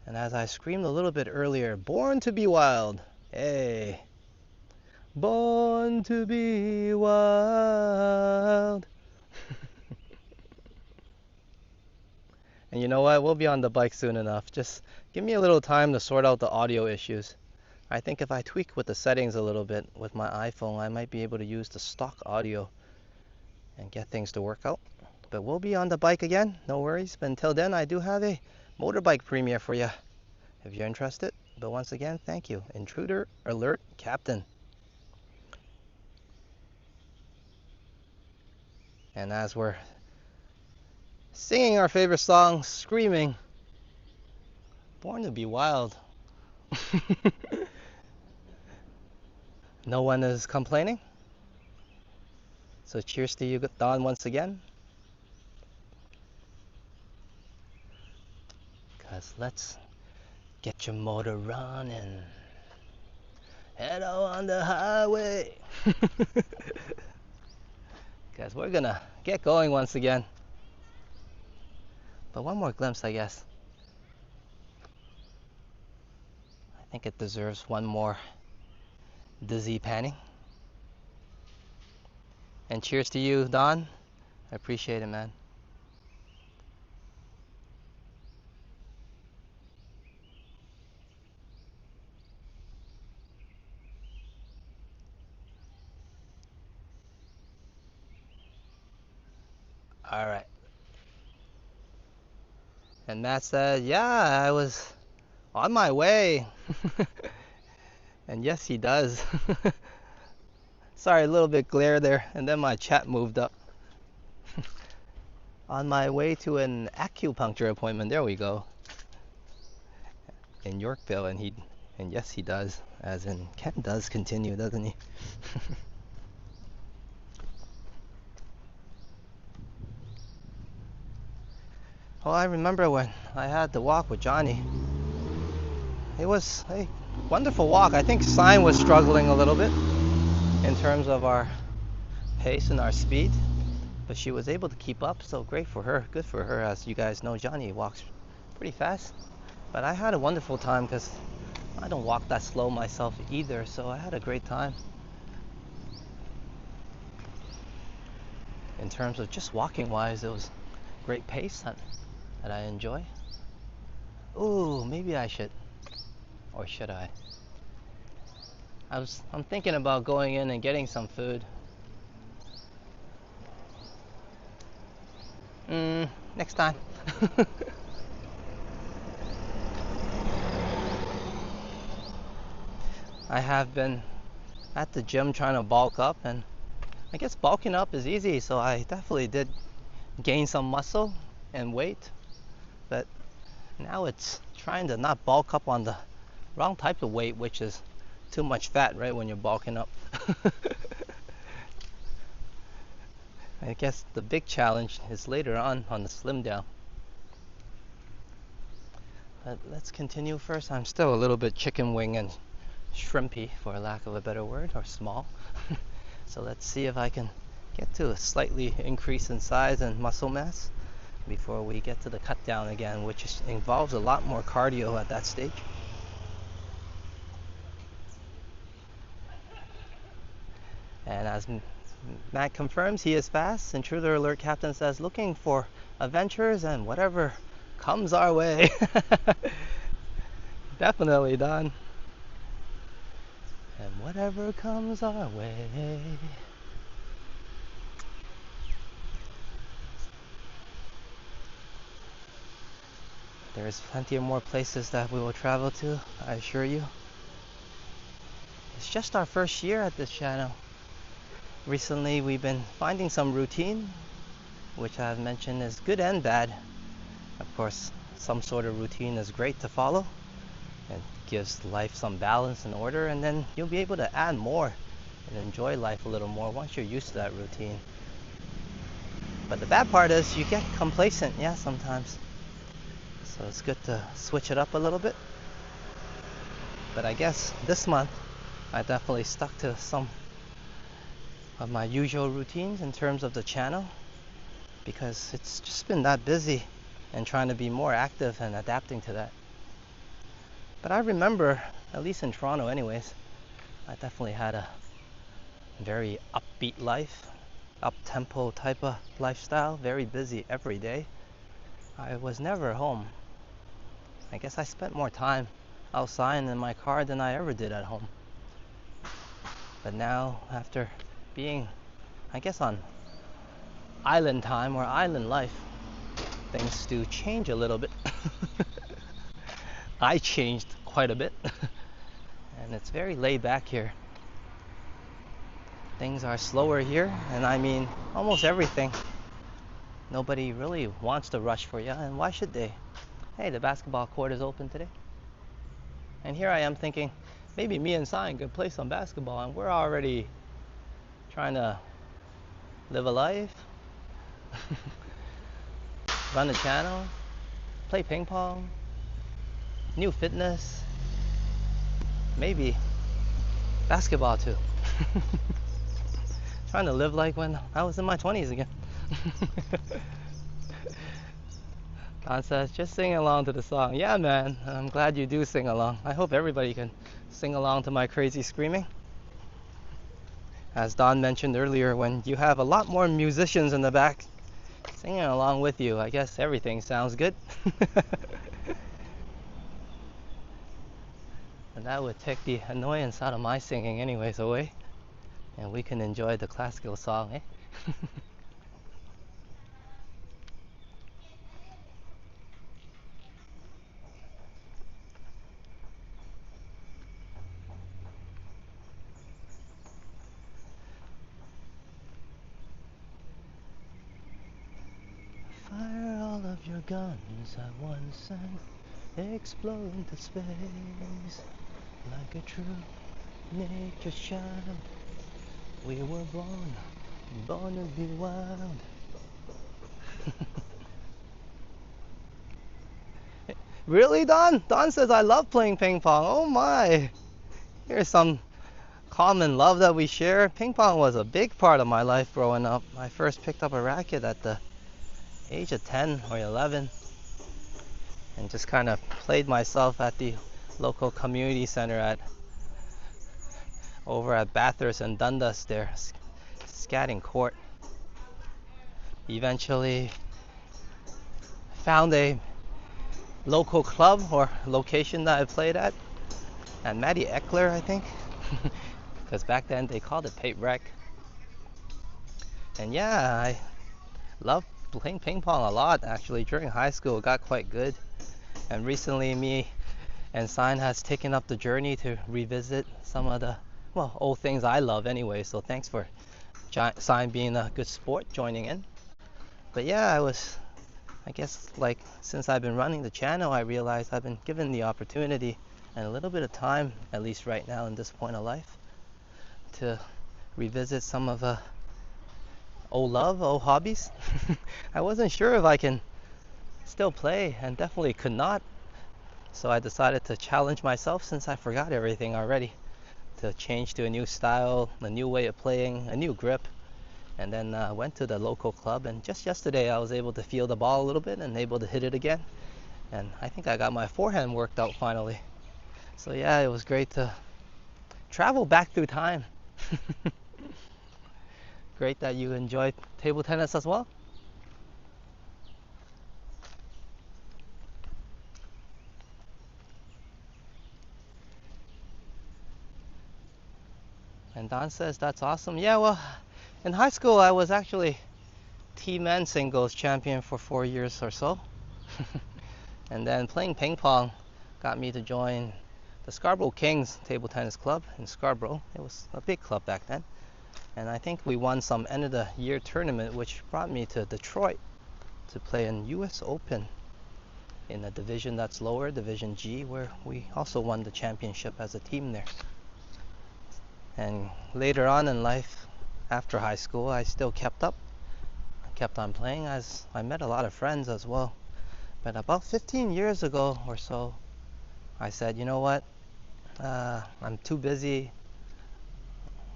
And as I screamed a little bit earlier, born to be wild. Hey. Born to be wild. And you know what? We'll be on the bike soon enough. Just give me a little time to sort out the audio issues. I think if I tweak with the settings a little bit with my iPhone, I might be able to use the stock audio and get things to work out. But we'll be on the bike again, no worries. But until then, I do have a motorbike premiere for you if you're interested. But once again, thank you. Intruder alert captain. And as we're singing our favorite song, screaming, born to be wild. No one is complaining. So cheers to you, Don, once again. Cause let's get your motor running. Head out on the highway. Cause we're gonna get going once again. But one more glimpse, I guess. I think it deserves one more dizzy panning. And cheers to you, Don. I appreciate it, man. All right. And Matt said, yeah, I was on my way. And yes, he does. Sorry, a little bit glare there, and then my chat moved up. On my way to an acupuncture appointment. There we go. In Yorkville, and yes, he does. As in, Ken does continue, doesn't he? Well, I remember when I had to walk with Johnny. It was a wonderful walk. I think Sign was struggling a little bit in terms of our pace and our speed, but she was able to keep up, so great for her. Good for her. As you guys know, Johnny walks pretty fast, but I had a wonderful time because I don't walk that slow myself either, so I had a great time. In terms of just walking wise, it was great pace that I enjoy. Ooh, maybe I should, or should I? I'm thinking about going in and getting some food. Next time. I have been at the gym trying to bulk up, and I guess bulking up is easy, so I definitely did gain some muscle and weight, but now it's trying to not bulk up on the wrong type of weight, which is too much fat, right, when you're bulking up. I guess the big challenge is later on the slim down. But let's continue first. I'm still a little bit chicken wing and shrimpy, for lack of a better word, or small. So let's see if I can get to a slightly increase in size and muscle mass before we get to the cut down again, which involves a lot more cardio at that stage. And as Matt confirms, he is fast. Intruder alert captain says, looking for adventures and whatever comes our way. Definitely, Don. And whatever comes our way. There's plenty of more places that we will travel to, I assure you. It's just our first year at this channel. Recently, we've been finding some routine, which I've mentioned is good and bad. Of course, some sort of routine is great to follow and gives life some balance and order, and then you'll be able to add more and enjoy life a little more once you're used to that routine. But the bad part is you get complacent, yeah, sometimes. So it's good to switch it up a little bit. But I guess this month I definitely stuck to some of my usual routines in terms of the channel, because it's just been that busy and trying to be more active and adapting to that. But I remember, at least in Toronto anyways, I definitely had a very upbeat life, up-tempo type of lifestyle, very busy every day. I was never home. I guess I spent more time outside in my car than I ever did at home. But now, after being, I guess, on island time or island life, things do change a little bit. I changed quite a bit. And it's very laid back here. Things are slower here, and I mean almost everything. Nobody really wants to rush for you, and why should they? Hey, the basketball court is open today. And here I am thinking, maybe me and Sign could play some basketball, and we're already trying to live a life, run a channel, play ping pong, new fitness, maybe basketball too. Trying to live like when I was in my 20s again. Don says, just sing along to the song. Yeah, man, I'm glad you do sing along. I hope everybody can sing along to my crazy screaming. As Don mentioned earlier, when you have a lot more musicians in the back singing along with you, I guess everything sounds good. And that would take the annoyance out of my singing anyways away. And we can enjoy the classical song, eh? Fire all of your guns at once and explode into space like a true nature child. We were born to be wild. Really, Don? Don says I love playing ping pong. Oh my! Here's some common love that we share. Ping pong was a big part of my life growing up. I first picked up a racket at the age of 10 or 11 and just kind of played myself at the local community center over at Bathurst and Dundas there, scatting court. Eventually found a local club or location that I played at Matty Eckler, I think, because back then they called it Pate Rec. And yeah, I loved playing ping pong a lot actually. During high school it got quite good, and recently me and Sign has taken up the journey to revisit some of the old things I love anyway, so thanks for Sign being a good sport joining in. But yeah, I guess like since I've been running the channel, I realized I've been given the opportunity and a little bit of time, at least right now in this point of life, to revisit some of old hobbies. I wasn't sure if I can still play, and definitely could not. So I decided to challenge myself, since I forgot everything already, to change to a new style, a new way of playing, a new grip. And then went to the local club, and just yesterday I was able to feel the ball a little bit and able to hit it again. And I think I got my forehand worked out finally. So yeah, it was great to travel back through time. Great that you enjoyed table tennis as well. And Don says that's awesome. Yeah, well, in high school I was actually team and singles champion for 4 years or so. And then playing ping pong got me to join the Scarborough Kings Table Tennis Club in Scarborough. It was a big club back then. And I think we won some end of the year tournament, which brought me to Detroit to play in US Open in a division that's lower, Division G, where we also won the championship as a team there. And later on in life, after high school, I still kept up. I kept on playing as I met a lot of friends as well. But about 15 years ago or so, I said, you know what? I'm too busy.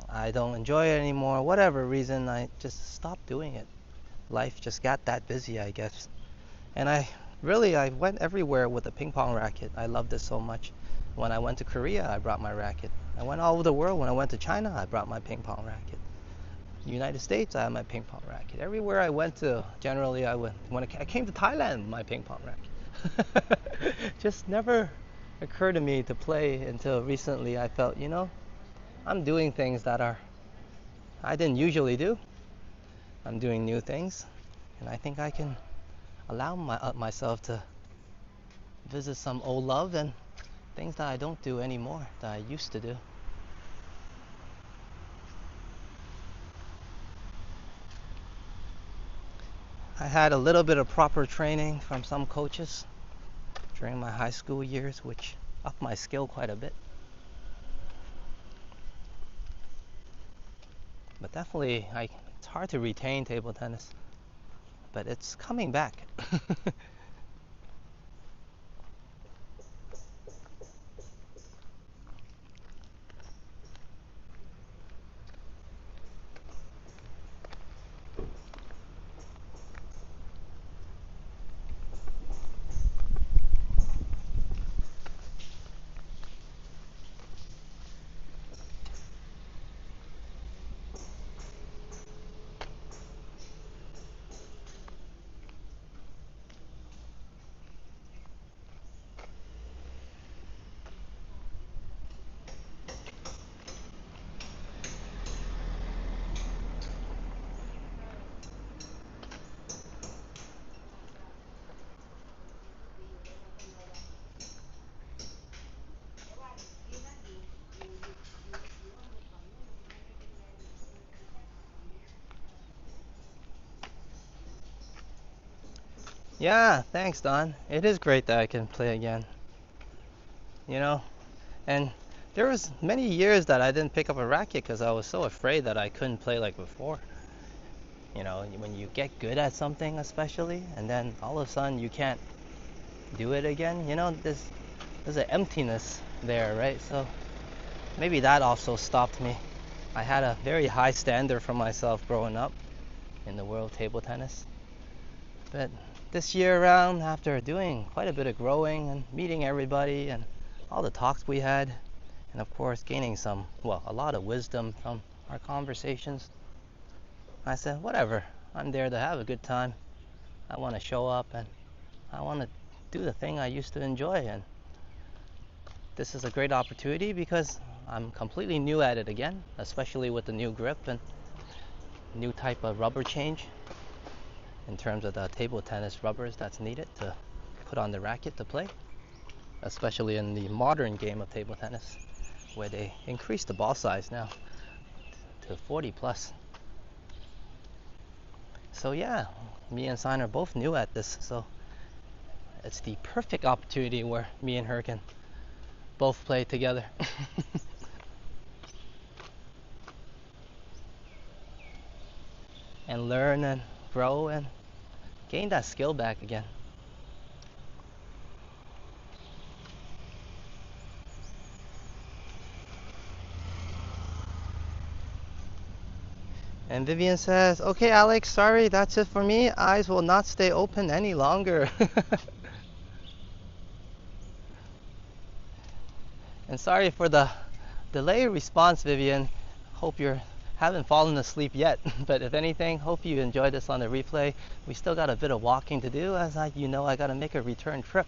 I don't enjoy it anymore. Whatever reason, I just stopped doing it. Life just got that busy, I guess. And I went everywhere with a ping pong racket. I loved it so much. When I went to Korea, I brought my racket. I went all over the world. When I went to China, I brought my ping pong racket. United States, I had my ping pong racket. Everywhere I went to, generally I went. When I came to Thailand, my ping pong racket. Just never occurred to me to play until recently. I felt, I'm doing things that I didn't usually do. I'm doing new things, and I think I can allow myself to visit some old love and things that I don't do anymore that I used to do. I had a little bit of proper training from some coaches during my high school years, which upped my skill quite a bit. But definitely, it's hard to retain table tennis, but it's coming back. Yeah, thanks, Don. It is great that I can play again. You know, and there was many years that I didn't pick up a racket because I was so afraid that I couldn't play like before. When you get good at something, especially, and then all of a sudden you can't do it again. There's an emptiness there, right? So maybe that also stopped me. I had a very high standard for myself growing up in the world of table tennis. But this year around, after doing quite a bit of growing and meeting everybody and all the talks we had, and of course gaining a lot of wisdom from our conversations, I said, whatever, I'm there to have a good time. I want to show up and I want to do the thing I used to enjoy. And this is a great opportunity because I'm completely new at it again, especially with the new grip and new type of rubber change in terms of the table tennis rubbers that's needed to put on the racket to play, especially in the modern game of table tennis where they increase the ball size now to 40 plus. So yeah, me and Sign are both new at this, so it's the perfect opportunity where me and her can both play together. And learn and grow and gain that skill back again. And Vivian says, okay, Alex, sorry, that's it for me. Eyes will not stay open any longer. And sorry for the delayed response, Vivian. Hope you haven't fallen asleep yet. But if anything, hope you enjoyed this on the replay. We still got a bit of walking to do, as I got to make a return trip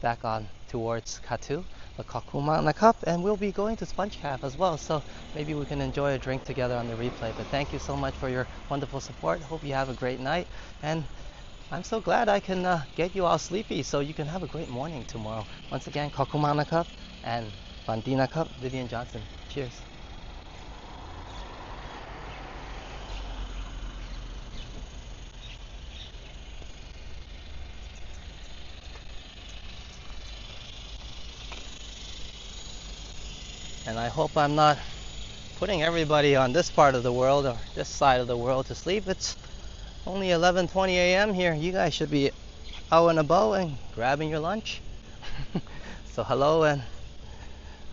back on towards Katu, the Kakuma and the Cup, and we'll be going to Sponge Caf as well. So maybe we can enjoy a drink together on the replay. But thank you so much for your wonderful support. Hope you have a great night, and I'm so glad I can get you all sleepy so you can have a great morning tomorrow. Once again, Kokumana Cup and Bandina Cup, Vivian Johnson. Cheers. And I hope I'm not putting everybody on this part of the world or this side of the world to sleep. It's only 11:20 a.m. here. You guys should be out and about and grabbing your lunch. So hello, and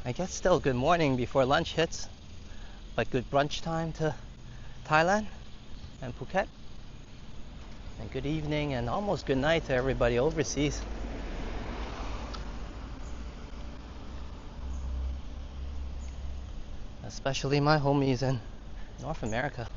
I guess still good morning before lunch hits, but good brunch time to Thailand and Phuket. And good evening and almost good night to everybody overseas. Especially my homies in North America.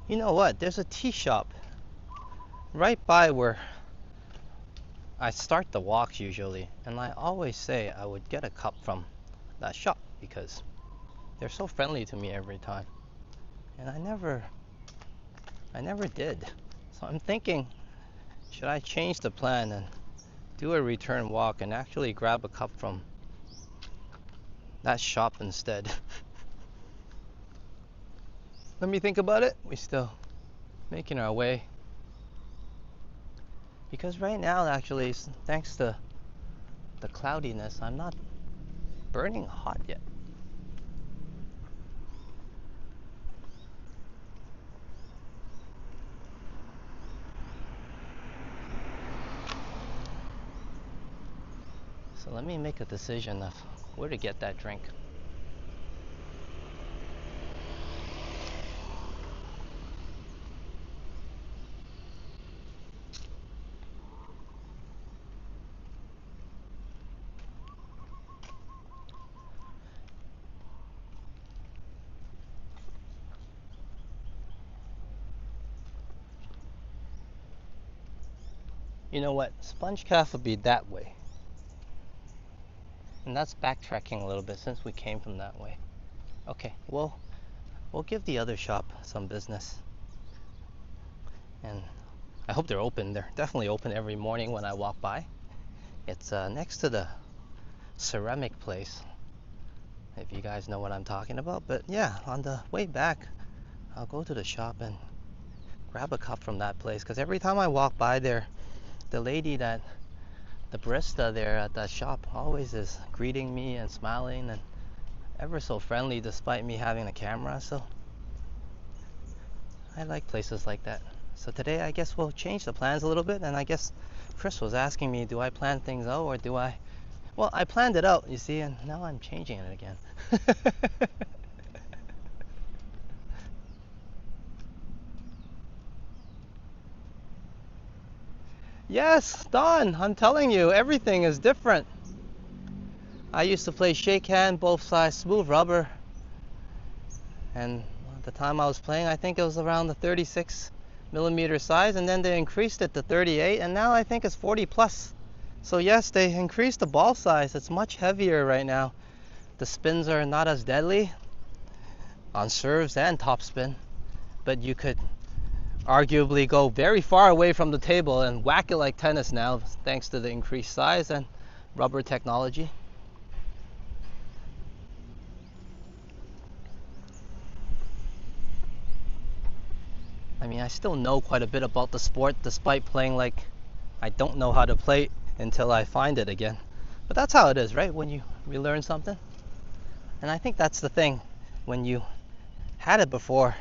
You know what? There's a tea shop right by where I start the walks usually, and I always say I would get a cup from that shop because they're so friendly to me every time. And I never did. So I'm thinking, should I change the plan and do a return walk and actually grab a cup from that shop instead? Let me think about it. We're still making our way. Because right now, actually, thanks to the cloudiness, I'm not burning hot yet. So let me make a decision of where to get that drink. You know what? Sponge Caf will be that way. And that's backtracking a little bit since we came from that way. Okay, well, we'll give the other shop some business. And I hope they're open. They're definitely open every morning when I walk by. It's next to the ceramic place, if you guys know what I'm talking about. But yeah, on the way back, I'll go to the shop and grab a cup from that place. Because every time I walk by there, the barista there at that shop always is greeting me and smiling and ever so friendly despite me having a camera. So I like places like that. So today I guess we'll change the plans a little bit, and I guess Chris was asking me, do I plan things out or do I? Well, I planned it out, you see, and now I'm changing it again. Yes, Don, I'm telling you, everything is different. I used to play shake hand, both sides, smooth rubber. And at the time I was playing, I think it was around the 36 millimeter size, and then they increased it to 38, and now I think it's 40 plus. So yes, they increased the ball size. It's much heavier right now. The spins are not as deadly on serves and topspin, but you could arguably go very far away from the table and whack it like tennis now, thanks to the increased size and rubber technology. I mean, I still know quite a bit about the sport despite playing like I don't know how to play until I find it again. But that's how it is, right? When you relearn something. And I think that's the thing. When you had it before,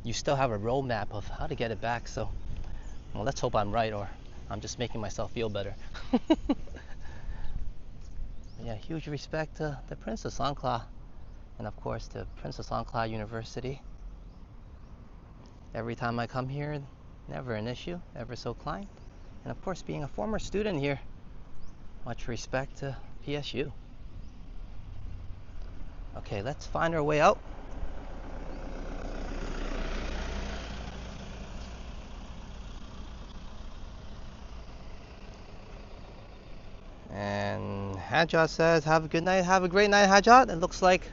you still have a roadmap of how to get it back. So, well, let's hope I'm right, or I'm just making myself feel better. Yeah, huge respect to the Prince of Songkla and of course to Princess Songkla University. Every time I come here, never an issue, ever so kind. And of course, being a former student here, much respect to PSU. Okay, let's find our way out. And Hajjat says, have a good night, have a great night, Hajjat. It looks like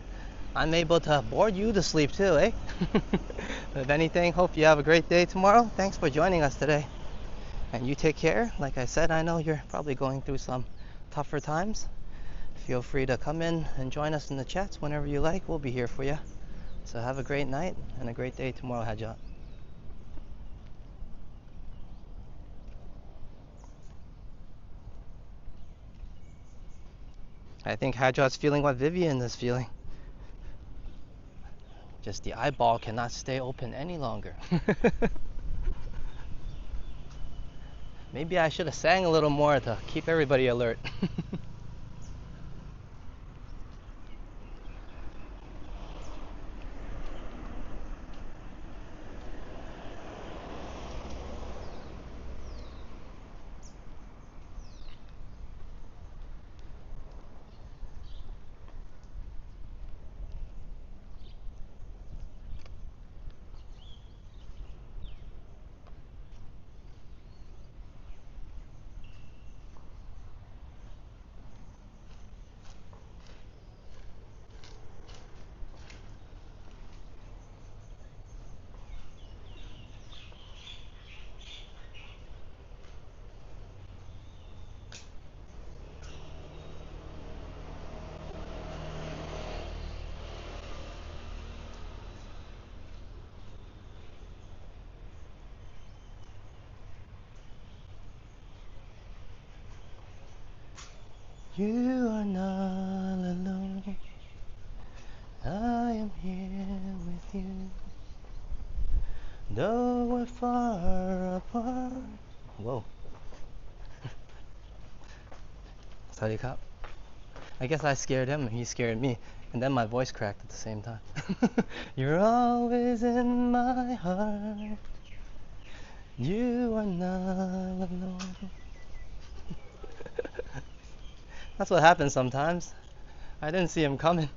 I'm able to bore you to sleep too, eh? If anything, hope you have a great day tomorrow. Thanks for joining us today. And you take care. Like I said, I know you're probably going through some tougher times. Feel free to come in and join us in the chats whenever you like. We'll be here for you. So have a great night and a great day tomorrow, Hajjat. I think Hajjat's feeling what Vivian is feeling. Just the eyeball cannot stay open any longer. Maybe I should have sang a little more to keep everybody alert. You are not alone. I am here with you. Though we're far apart. Whoa. Sorry, cop. I guess I scared him and he scared me. And then my voice cracked at the same time. You're always in my heart. You are not alone. That's what happens sometimes. I didn't see him coming.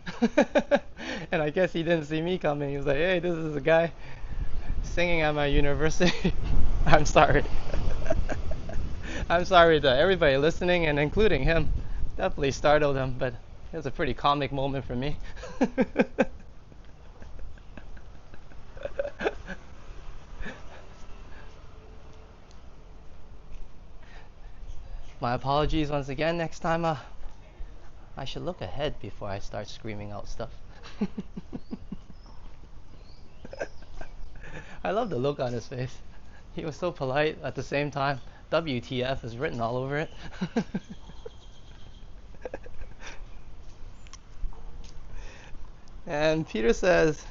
And I guess he didn't see me coming. He was like, hey, this is a guy singing at my university. I'm sorry. I'm sorry to everybody listening and including him. Definitely startled him, but it was a pretty comic moment for me. My apologies once again. Next time, I should look ahead before I start screaming out stuff. I love the look on his face. He was so polite at the same time. WTF is written all over it. And Peter says,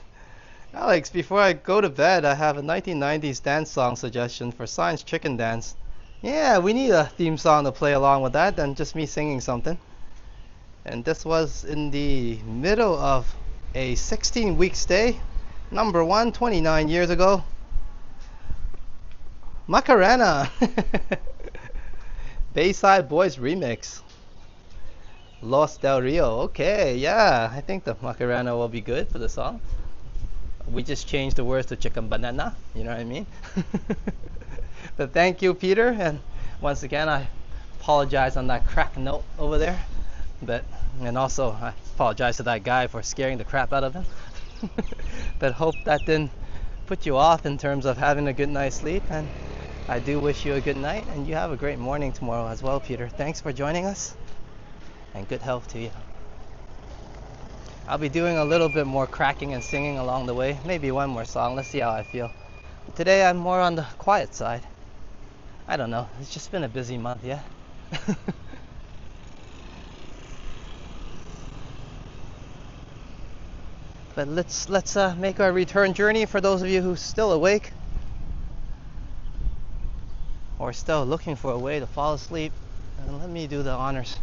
Alex, before I go to bed, I have a 1990s dance song suggestion for Science Chicken Dance. Yeah, we need a theme song to play along with that than just me singing something. And this was in the middle of a 16-week stay. Number one, 29 years ago. Macarena. Bayside Boys remix. Los Del Rio. Okay, yeah, I think the Macarena will be good for the song. We just changed the words to chicken banana, you know what I mean? But thank you, Peter, and once again I apologize on that crack note over there. And also I apologize to that guy for scaring the crap out of him. But hope that didn't put you off in terms of having a good night's sleep, and I do wish you a good night, and you have a great morning tomorrow as well, Peter. Thanks for joining us, and good health to you. I'll be doing a little bit more cracking and singing along the way, maybe one more song. Let's see how I feel. Today I'm more on the quiet side. I don't know, it's just been a busy month, yeah. But let's make our return journey for those of you who are still awake or still looking for a way to fall asleep. And let me do the honors.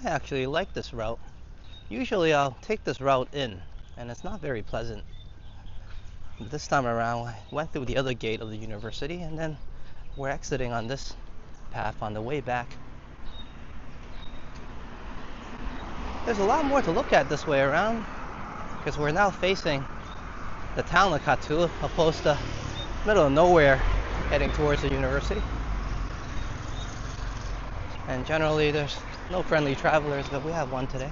I actually like this route. Usually I'll take this route in, and it's not very pleasant. This time around, I went through the other gate of the university, and then we're exiting on this path on the way back. There's a lot more to look at this way around, because we're now facing the town of Katu, opposed to middle of nowhere heading towards the university. And generally there's no friendly travelers, but we have one today.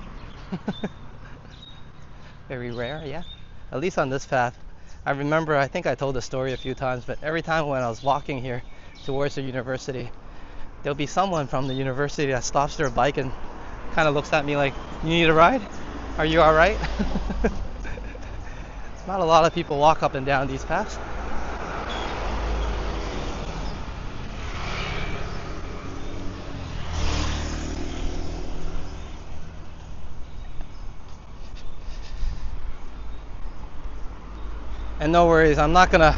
Very rare, yeah. At least on this path. I remember, I think I told the story a few times, but every time when I was walking here towards the university, there'll be someone from the university that stops their bike and kind of looks at me like, "You need a ride? Are you all right?" Not a lot of people walk up and down these paths. And no worries, I'm not gonna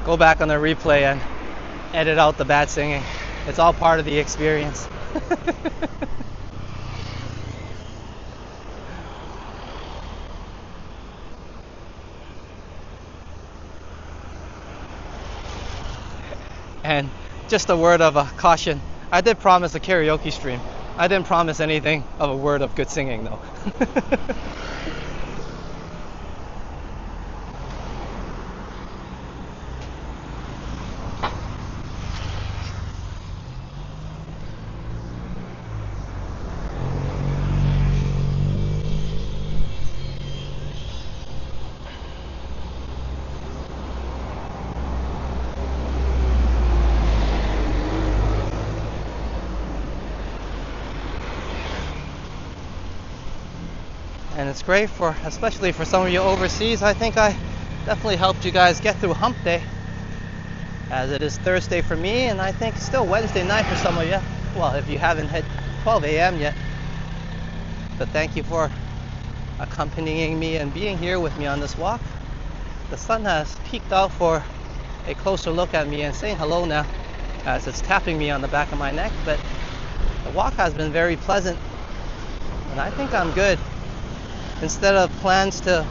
go back on the replay and edit out the bad singing. It's all part of the experience. And just a word of caution, I did promise a karaoke stream. I didn't promise anything of a word of good singing though. And it's great for, especially for some of you overseas. I think I definitely helped you guys get through hump day, as it is Thursday for me, and I think still Wednesday night for some of you. Well, if you haven't hit 12 a.m. yet. But thank you for accompanying me and being here with me on this walk. The sun has peeked out for a closer look at me and saying hello now, as it's tapping me on the back of my neck. But the walk has been very pleasant, and I think I'm good. Instead of plans to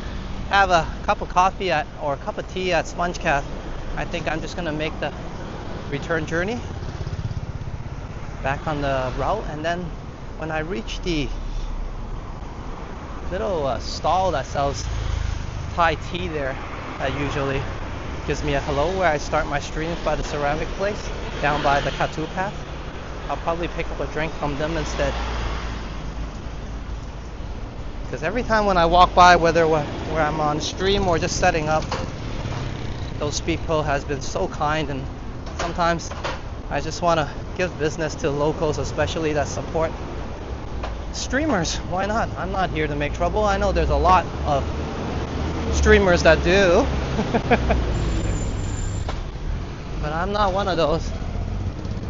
have a cup of coffee or a cup of tea at Sponge Cafe, I think I'm just going to make the return journey back on the route. And then when I reach the little stall that sells Thai tea there, that usually gives me a hello, where I start my streams by the ceramic place down by the Katu path, I'll probably pick up a drink from them instead. Because every time when I walk by, whether where I'm on stream or just setting up, those people has been so kind, and sometimes I just want to give business to locals, especially that support streamers. Why not? I'm not here to make trouble. I know there's a lot of streamers that do, but I'm not one of those.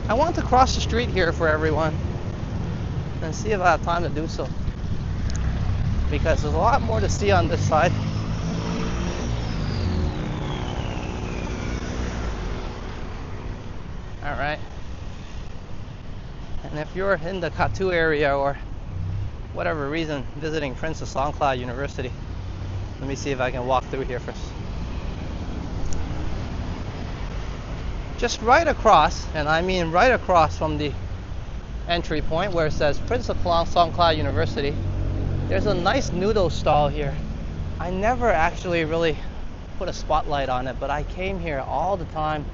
I want to cross the street here for everyone and see if I have time to do so, because there's a lot more to see on this side. Alright. And if you're in the Katu area or whatever reason visiting Princess Songkla University, let me see if I can walk through here first. Just right across, and I mean right across from the entry point where it says Princess Songkla University, there's a nice noodle stall here. I never actually really put a spotlight on it, but I came here all the time,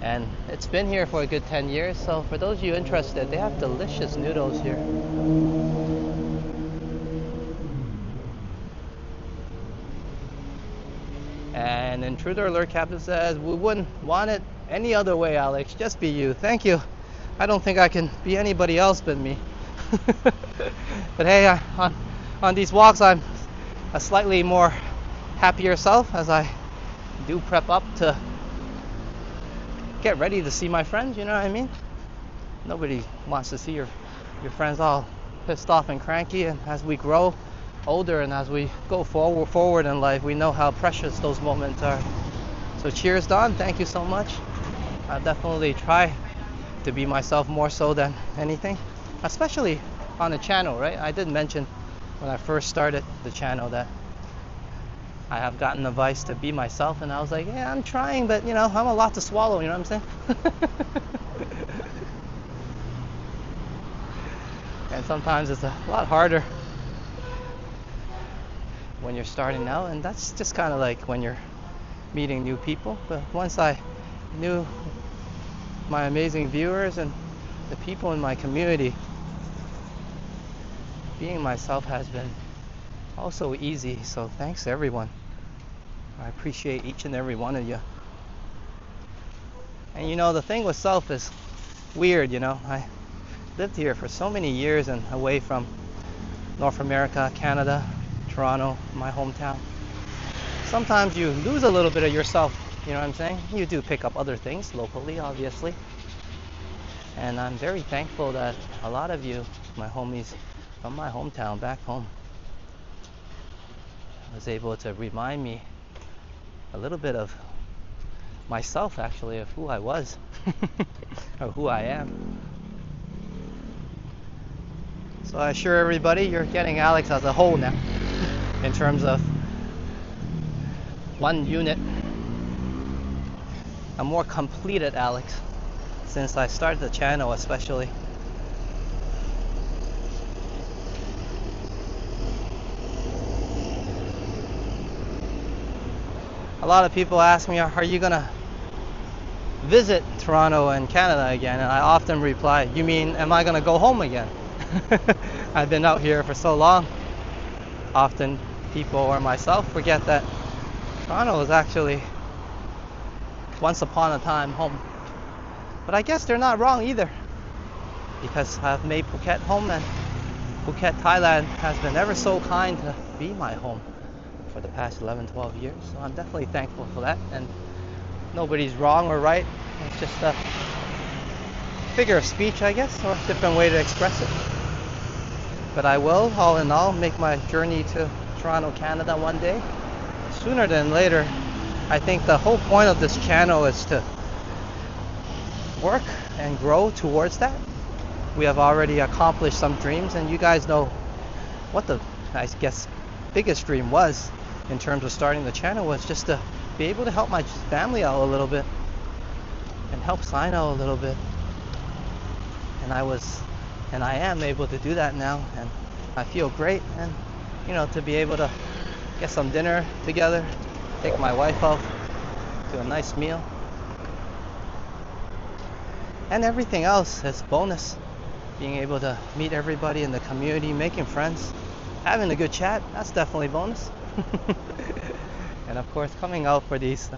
and it's been here for a good 10 years. So for those of you interested, they have delicious noodles here. And intruder alert captain says, "We wouldn't want it any other way, Alex. Just be you." Thank you. I don't think I can be anybody else but me. But hey, on these walks, I'm a slightly more happier self, as I do prep up to get ready to see my friends. You know what I mean? Nobody wants to see your friends all pissed off and cranky. And as we grow older and as we go forward in life, we know how precious those moments are. So cheers, Don. Thank you so much. I'll definitely try to be myself more so than anything. especially on the channel, right? I did mention when I first started the channel that I have gotten advice to be myself, and I was like, yeah, I'm trying, but you know, I'm a lot to swallow, you know what I'm saying? And sometimes it's a lot harder when you're starting out, and that's just kind of like when you're meeting new people. But once I knew my amazing viewers and the people in my community, being myself has been also easy. So thanks to everyone. I appreciate each and every one of you. And you know, the thing with self is weird, you know. I lived here for so many years and away from North America, Canada, Toronto, my hometown. Sometimes you lose a little bit of yourself, you know what I'm saying? You do pick up other things locally, obviously. And I'm very thankful that a lot of you, my homies from my hometown back home, was able to remind me a little bit of myself, actually, of who I was or who I am. So I assure everybody you're getting Alex as a whole now in terms of one unit. A more completed Alex since I started the channel, especially. A lot of people ask me, are you gonna visit Toronto and Canada again? And I often reply, you mean, am I gonna go home again? I've been out here for so long. Often people or myself forget that Toronto is actually once upon a time home. But I guess they're not wrong either, because I've made Phuket home, and Phuket, Thailand has been ever so kind to be my home for the past 11, 12 years. So I'm definitely thankful for that, and nobody's wrong or right. It's just a figure of speech, I guess, or a different way to express it. But I will, all in all, make my journey to Toronto, Canada one day. Sooner than later. I think the whole point of this channel is to work and grow towards that. We have already accomplished some dreams, and you guys know what the, I guess, biggest dream was in terms of starting the channel was just to be able to help my family out a little bit and help Sign out a little bit. And I am able to do that now, and I feel great. And you know, to be able to get some dinner together, take my wife out to a nice meal, and everything else is bonus. Being able to meet everybody in the community, making friends, having a good chat, that's definitely bonus. And of course, coming out for these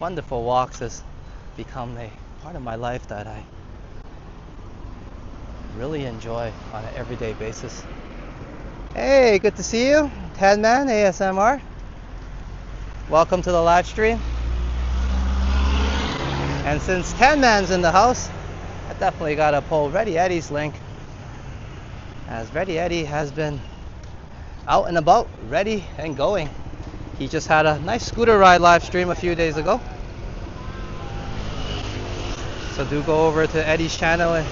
wonderful walks has become a part of my life that I really enjoy on an everyday basis. Hey, good to see you. Tadman ASMR. Welcome to the live stream. And since Tadman's in the house, I definitely gotta pull Ready Eddie's link, as Ready Eddie has been out and about, ready and going. He just had a nice scooter ride live stream a few days ago. So do go over to Eddie's channel and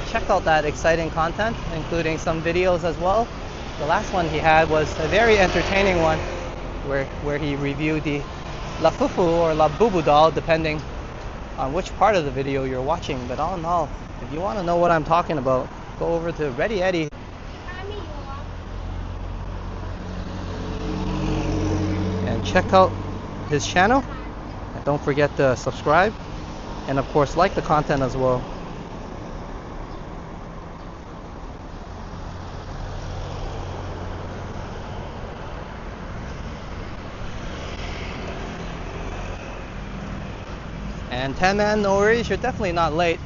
check out that exciting content, including some videos as well. The last one he had was a very entertaining one where he reviewed the La Fufu or La Bubu doll, depending on which part of the video you're watching. But all in all, if you want to know what I'm talking about, go over to Ready Eddie and check out his channel. And don't forget to subscribe, and of course like the content as well. And 10 man, no worries, you're definitely not late.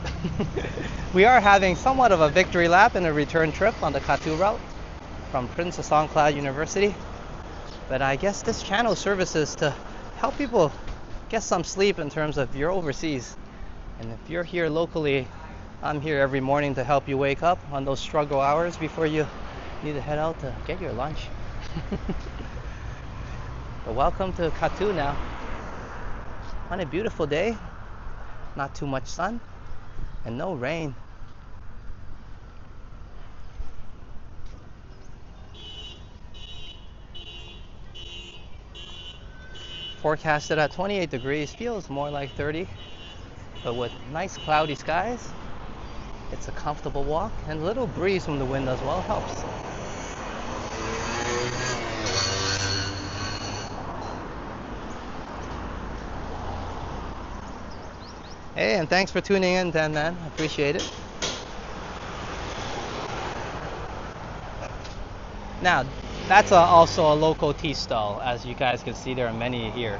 We are having somewhat of a victory lap in a return trip on the Katu route from Prince of Songkla University. But I guess this channel services to help people get some sleep in terms of you're overseas. And if you're here locally, I'm here every morning to help you wake up on those struggle hours before you need to head out to get your lunch. But welcome to Katu now. On a beautiful day, not too much sun, and no rain. forecasted at 28 degrees, feels more like 30, but with nice cloudy skies, it's a comfortable walk, and a little breeze from the wind as well helps. Hey, and thanks for tuning in, Dan Man. I appreciate it. Now, that's also a local tea stall. As you guys can see, there are many here.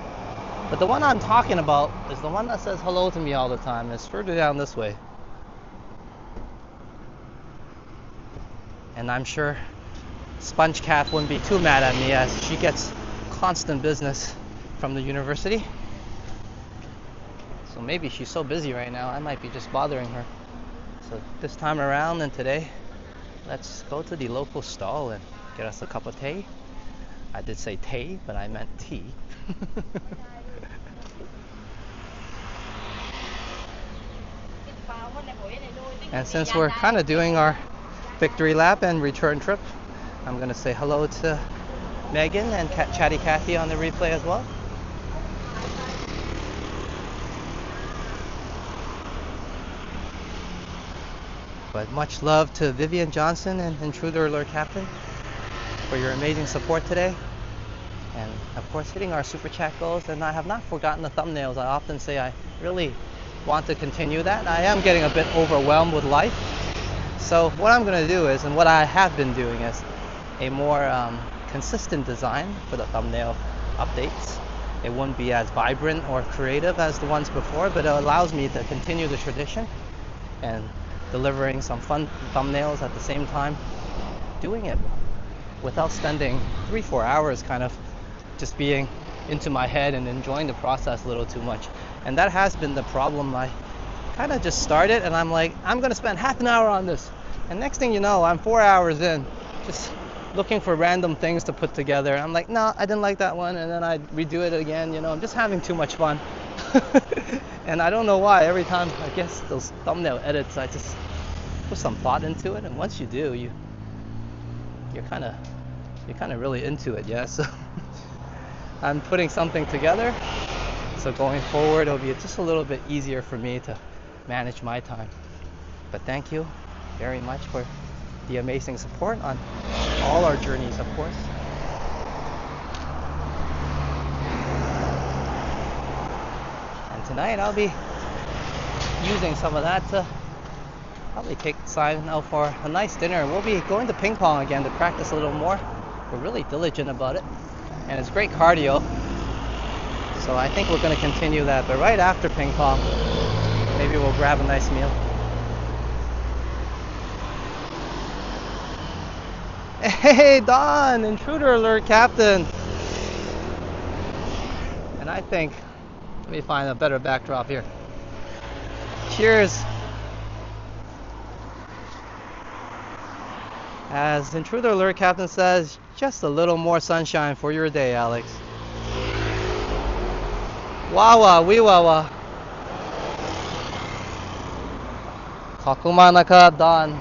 But the one I'm talking about is the one that says hello to me all the time. It's further down this way. And I'm sure Sponge Cat wouldn't be too mad at me, as she gets constant business from the university. So maybe she's so busy right now, I might be just bothering her. So this time around and today, let's go to the local stall and get us a cup of tea. I did say tea, but I meant tea. And since we're kind of doing our victory lap and return trip, I'm going to say hello to Megan and Chatty Cathy on the replay as well. But much love to Vivian Johnson and Intruder Alert Captain for your amazing support today. And of course, hitting our super chat goals. And I have not forgotten the thumbnails. I often say I really want to continue that. I am getting a bit overwhelmed with life. So what I'm going to do is, and what I have been doing, is a more consistent design for the thumbnail updates. It won't be as vibrant or creative as the ones before, but it allows me to continue the tradition and delivering some fun thumbnails at the same time, doing it without spending 3-4 hours kind of just being into my head and enjoying the process a little too much. And that has been the problem. I kind of just started and I'm like, I'm gonna spend half an hour on this, and next thing you know, I'm 4 hours in just looking for random things to put together. I'm like, no, I didn't like that one, and then I redo it again. I'm just having too much fun. And I don't know why. Every time, I guess those thumbnail edits, I just put some thought into it, and once you do, you're kind of really into it, yeah. So I'm putting something together, so going forward it'll be just a little bit easier for me to manage my time. But thank you very much for the amazing support on all our journeys, of course. Tonight I'll be using some of that to probably take Simon out for a nice dinner. We'll be going to ping pong again to practice a little more. We're really diligent about it, and it's great cardio, so I think we're going to continue that. But right after ping pong, maybe we'll grab a nice meal. Hey Don, Intruder Alert Captain. And I think, let me find a better backdrop here. Cheers. As Intruder Alert Captain says, just a little more sunshine for your day, Alex. Wawa, wee wawa. Kakumanaka Don.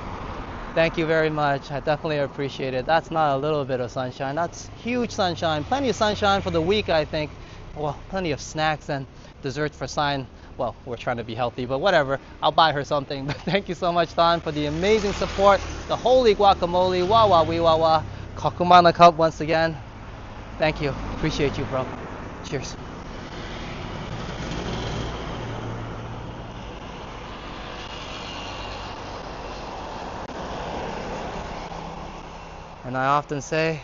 Thank you very much. I definitely appreciate it. That's not a little bit of sunshine. That's huge sunshine. Plenty of sunshine for the week, I think. Well, plenty of snacks and desserts for Sign. Well, we're trying to be healthy, but whatever. I'll buy her something. But thank you so much, Don, for the amazing support. The holy guacamole. Wawa wee wawa. Kakumana cup once again. Thank you. Appreciate you, bro. Cheers. And I often say,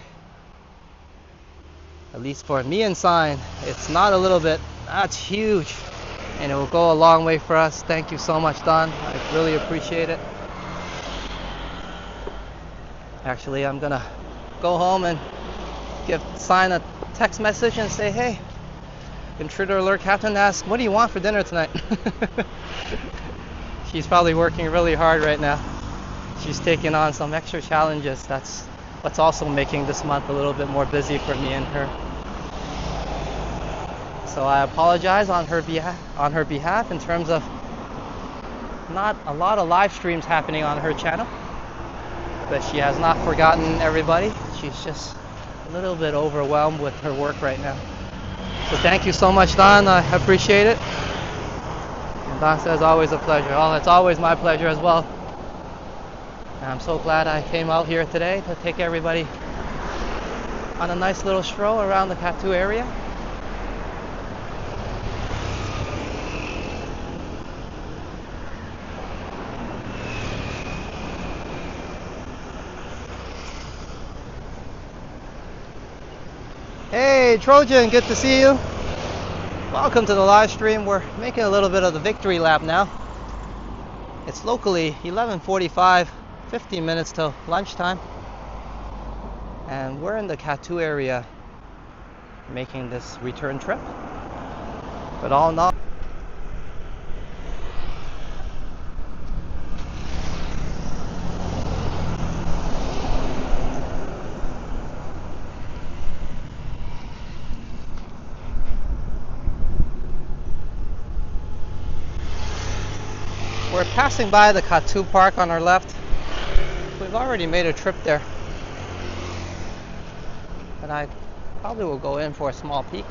at least for me and Sign, it's not a little bit, that's huge. And it will go a long way for us. Thank you so much, Don. I really appreciate it. Actually, I'm gonna go home and give Sign a text message and say, hey, Intruder Alert Captain asked, what do you want for dinner tonight? She's probably working really hard right now. She's taking on some extra challenges. That's what's also making this month a little bit more busy for me and her. So I apologize on her behalf in terms of not a lot of live streams happening on her channel, but she has not forgotten everybody. She's just a little bit overwhelmed with her work right now. So thank you so much, Don. I appreciate it. And Don says, always a pleasure. Oh, it's always my pleasure as well. And I'm so glad I came out here today to take everybody on a nice little stroll around the Katu area. Hey Trojan, good to see you. Welcome to the live stream. We're making a little bit of the victory lap now. It's locally 11:45, 15 minutes till lunchtime. And we're in the Katu area making this return trip. But all in all, we're passing by the Katu Park on our left. We've already made a trip there. And I probably will go in for a small peek.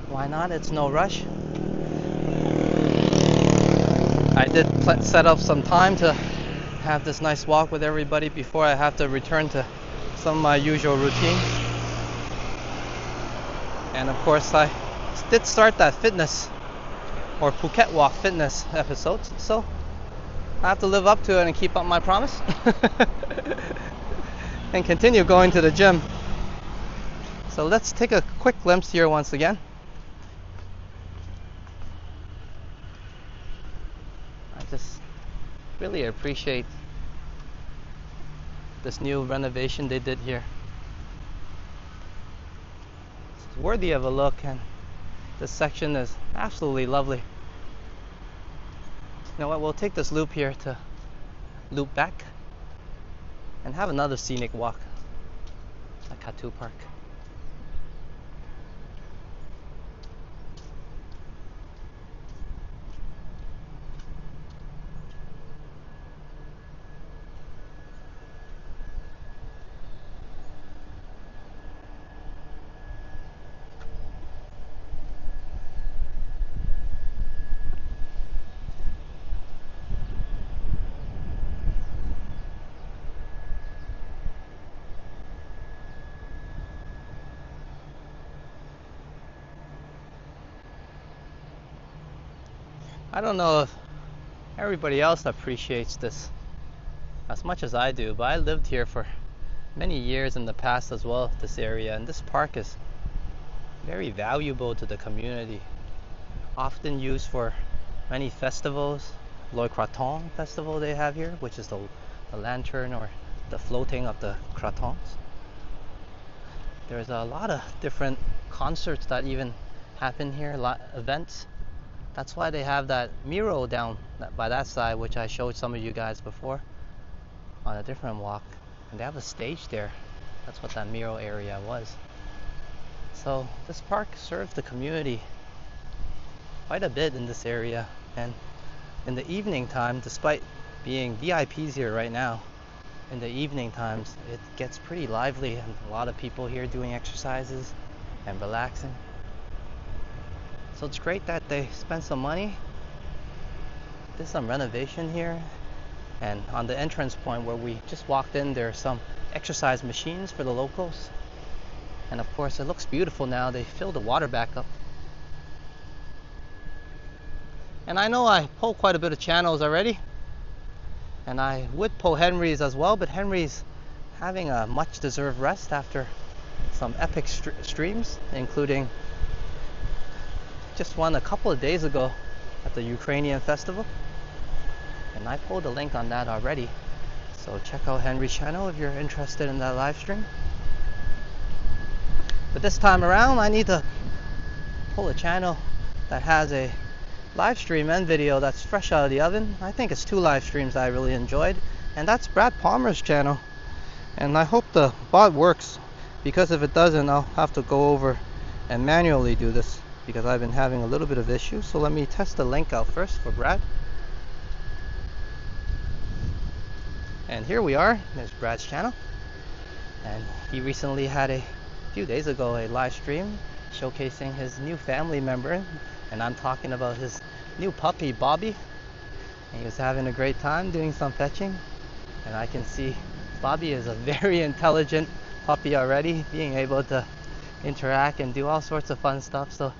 Why not? It's no rush. I did set up some time to have this nice walk with everybody before I have to return to some of my usual routine. And of course I did start that fitness or Phuket Walk fitness episode, so I have to live up to it and keep up my promise and continue going to the gym. So let's take a quick glimpse here once again. I just really appreciate this new renovation they did here. It's worthy of a look, and this section is absolutely lovely. You know what, we'll take this loop here to loop back and have another scenic walk at Katu Park. I don't know if everybody else appreciates this as much as I do, but I lived here for many years in the past as well, this area, and this park is very valuable to the community. Often used for many festivals. Loy Krathong festival they have here, which is the lantern or the floating of the kratons. There's a lot of different concerts that even happen here, events. That's why they have that mural down by that side, which I showed some of you guys before on a different walk. And they have a stage there. That's what that mural area was. So this park serves the community quite a bit in this area. And in the evening time, despite being VIPs here right now, in the evening times it gets pretty lively, and a lot of people here doing exercises and relaxing. So it's great that they spent some money, did some renovation here, and on the entrance point where we just walked in, there are some exercise machines for the locals. And of course it looks beautiful now. They filled the water back up. And I know I pulled quite a bit of channels already, and I would pull Henry's as well, but Henry's having a much deserved rest after some epic streams, including just one a couple of days ago at the Ukrainian festival, and I pulled a link on that already, so check out Henry's channel if you're interested in that live stream. But this time around I need to pull a channel that has a live stream and video that's fresh out of the oven. I think it's two live streams I really enjoyed, and that's Brad Palmer's channel, and I hope the bot works, because if it doesn't I'll have to go over and manually do this, because I've been having a little bit of issues. So let me test the link out first for Brad. And here we are. There's Brad's channel. And he recently had a few days ago a live stream showcasing his new family member, and I'm talking about his new puppy Bobby. And he was having a great time doing some fetching, and I can see Bobby is a very intelligent puppy already, being able to interact and do all sorts of fun stuff. So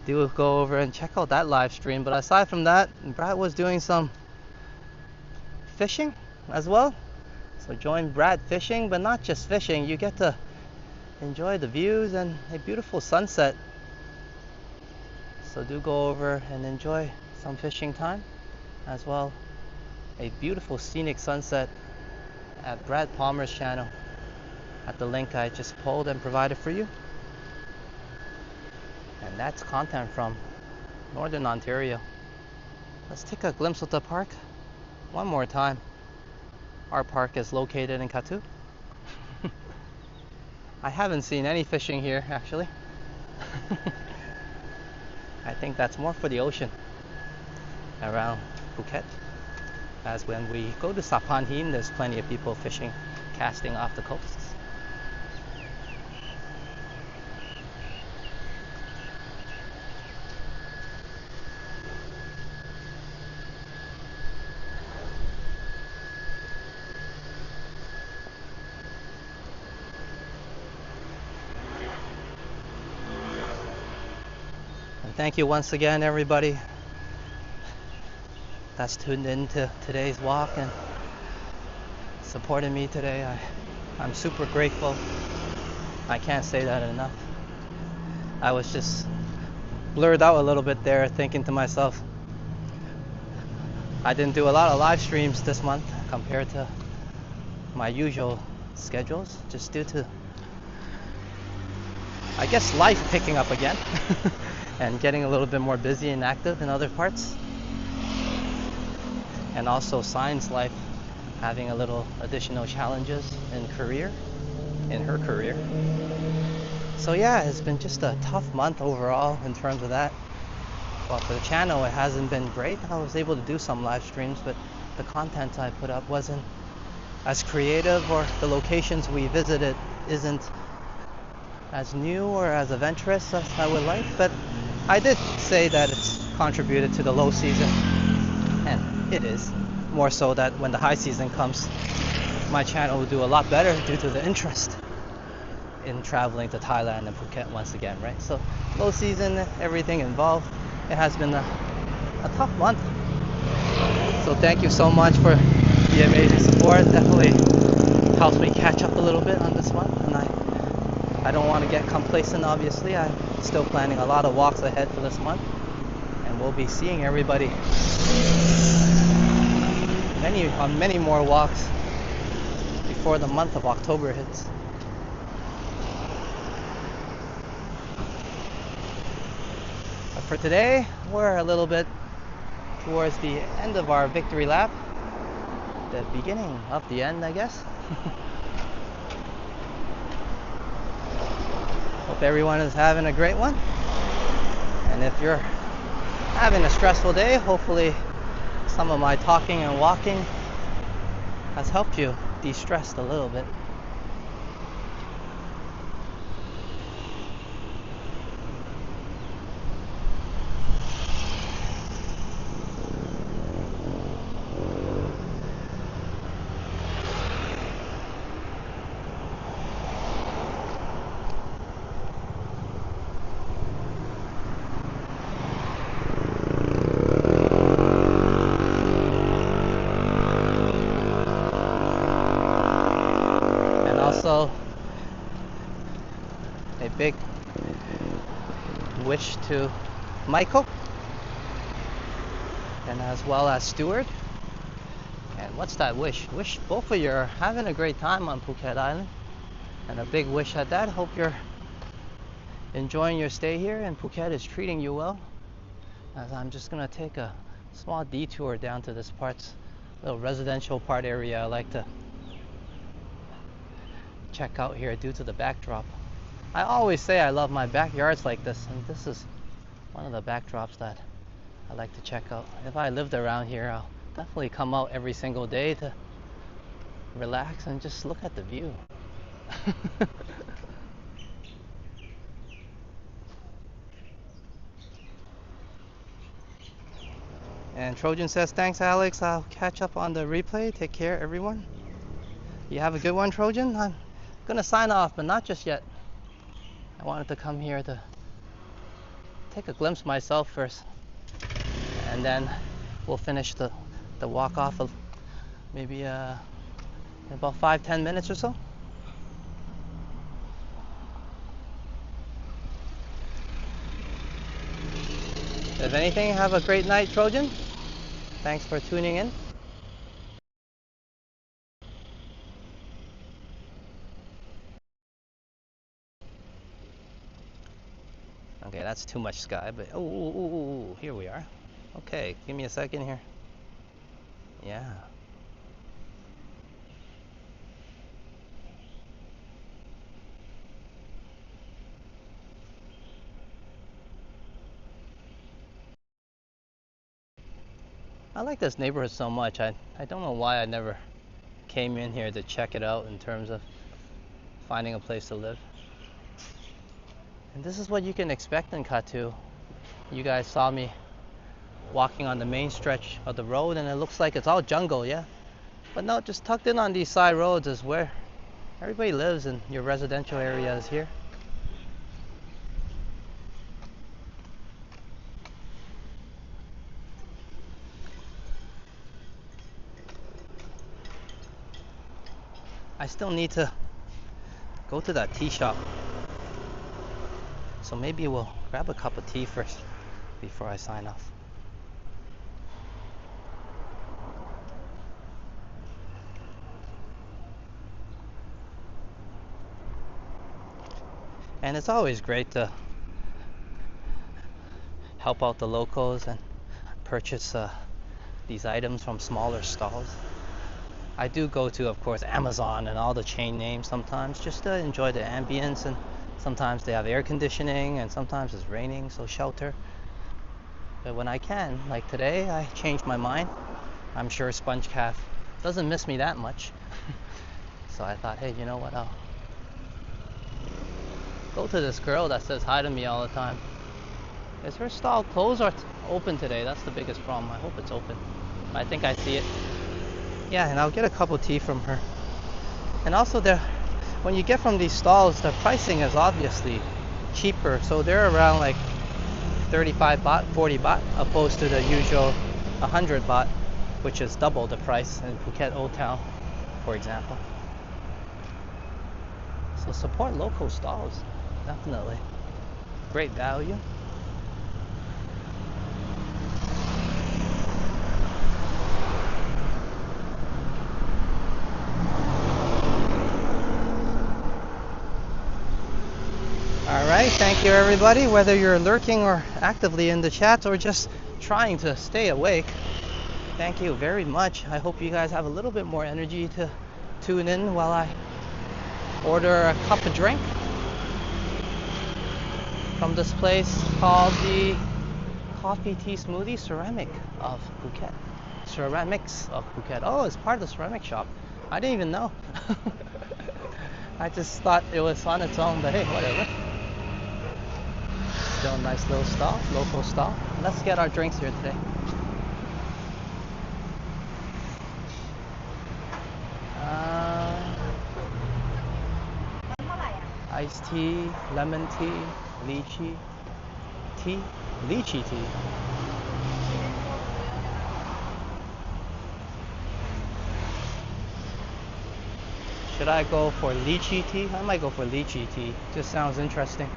do go over and check out that live stream. But aside from that, Brad was doing some fishing as well. So join Brad fishing, but not just fishing. You get to enjoy the views and a beautiful sunset. So do go over and enjoy some fishing time as well. A beautiful scenic sunset at Brad Palmer's channel at the link I just pulled and provided for you. And that's content from Northern Ontario. Let's take a glimpse of the park one more time. Our park is located in Katu. I haven't seen any fishing here actually. I think that's more for the ocean around Phuket. As when we go to Sapanhin, there's plenty of people fishing, casting off the coasts. And thank you once again, everybody that's tuned in to today's walk and supported me today. I'm super grateful. I can't say that enough. I was just blurred out a little bit there, thinking to myself, I didn't do a lot of live streams this month compared to my usual schedules, just due to, I guess, life picking up again and getting a little bit more busy and active in other parts. And also science life having a little additional challenges in her career. So yeah, it's been just a tough month overall in terms of that. But for the channel, it hasn't been great. I was able to do some live streams, but the content I put up wasn't as creative, or the locations we visited isn't as new or as adventurous as I would like. But I did say that it's contributed to the low season, and it is. More so that when the high season comes, my channel will do a lot better due to the interest in traveling to Thailand and Phuket once again, right? So low season, everything involved, it has been a tough month. So thank you so much for the amazing support. Definitely helps me catch up a little bit on this month, and I don't want to get complacent. Obviously, I'm still planning a lot of walks ahead for this month, and we'll be seeing everybody on many more walks before the month of October hits. But for today, we're a little bit towards the end of our victory lap, the beginning of the end, I guess. Hope everyone is having a great one, and if you're having a stressful day, hopefully some of my talking and walking has helped you de-stress a little bit. Also, a big wish to Michael, and as well as Stuart. And what's that wish? Wish both of you are having a great time on Phuket Island, and a big wish at that. Hope you're enjoying your stay here and Phuket is treating you well. As I'm just gonna take a small detour down to this little residential part area I like to check out here due to the backdrop. I always say I love my backyards like this, and this is one of the backdrops that I like to check out. If I lived around here, I'll definitely come out every single day to relax and just look at the view. And Trojan says, thanks, Alex. I'll catch up on the replay. Take care, everyone. You have a good one, Trojan. I'm gonna sign off, but not just yet. I wanted to come here to take a glimpse myself first, and then we'll finish the walk off of maybe in about 5-10 minutes or so. If anything, have a great night, Trojan. Thanks for tuning in. Okay, that's too much sky, but oh, here we are. Okay, give me a second here. Yeah. I like this neighborhood so much. I don't know why I never came in here to check it out in terms of finding a place to live. And this is what you can expect in Katu. You guys saw me walking on the main stretch of the road and it looks like it's all jungle, yeah? But no, just tucked in on these side roads is where everybody lives in your residential areas here. I still need to go to that tea shop. So maybe we'll grab a cup of tea first before I sign off. And it's always great to help out the locals and purchase these items from smaller stalls. I do go to, of course, Amazon and all the chain names sometimes just to enjoy the ambience, and sometimes they have air conditioning and sometimes it's raining, so shelter. But when I can, like today, I changed my mind. I'm sure Sponge Calf doesn't miss me that much. So I thought, hey, you know what, I'll go to this girl that says hi to me all the time. Is her stall closed or open today? That's the biggest problem. I hope it's open. I think I see it. Yeah, and I'll get a cup of tea from her. And also when you get from these stalls, the pricing is obviously cheaper. So they're around like 35 baht, 40 baht, opposed to the usual 100 baht, which is double the price in Phuket Old Town, for example. So support local stalls, definitely. Great value. Alright, thank you everybody, whether you're lurking or actively in the chat or just trying to stay awake. Thank you very much. I hope you guys have a little bit more energy to tune in while I order a cup of drink from this place called the Coffee Tea Smoothie Ceramic of Phuket. Ceramics of Phuket. Oh, it's part of the ceramic shop. I didn't even know. I just thought it was on its own, but hey, whatever. Still a nice little stall, local stall. Let's get our drinks here today. Iced tea, lemon tea, lychee tea, lychee tea. Should I go for lychee tea? I might go for lychee tea. Just sounds interesting.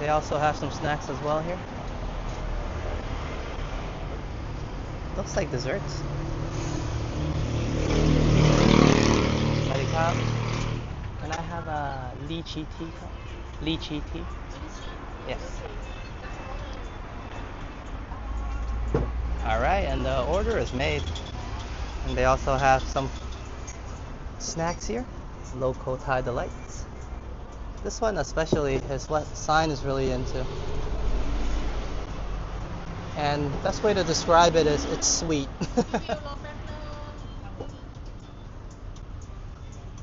They also have some snacks as well here. Looks like desserts. Can I have a lychee tea? Lychee tea? Yes. Alright, and the order is made. And they also have some snacks here. Local Thai delights. This one especially is what Sign is really into. And best way to describe it is it's sweet.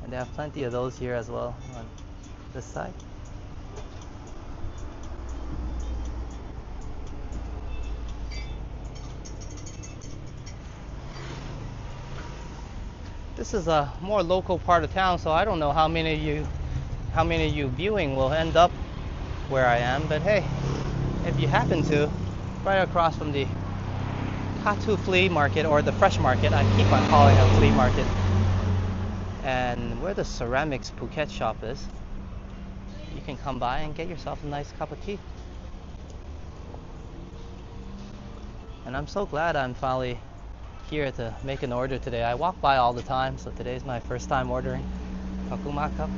And they have plenty of those here as well on this side. This is a more local part of town, so I don't know how many of you viewing will end up where I am, but hey, if you happen to, right across from the Katu flea market, or the fresh market, I keep on calling it a flea market, and where the ceramics Phuket shop is, you can come by and get yourself a nice cup of tea. And I'm so glad I'm finally here to make an order today. I walk by all the time, so today's my first time ordering. Kakuma cup.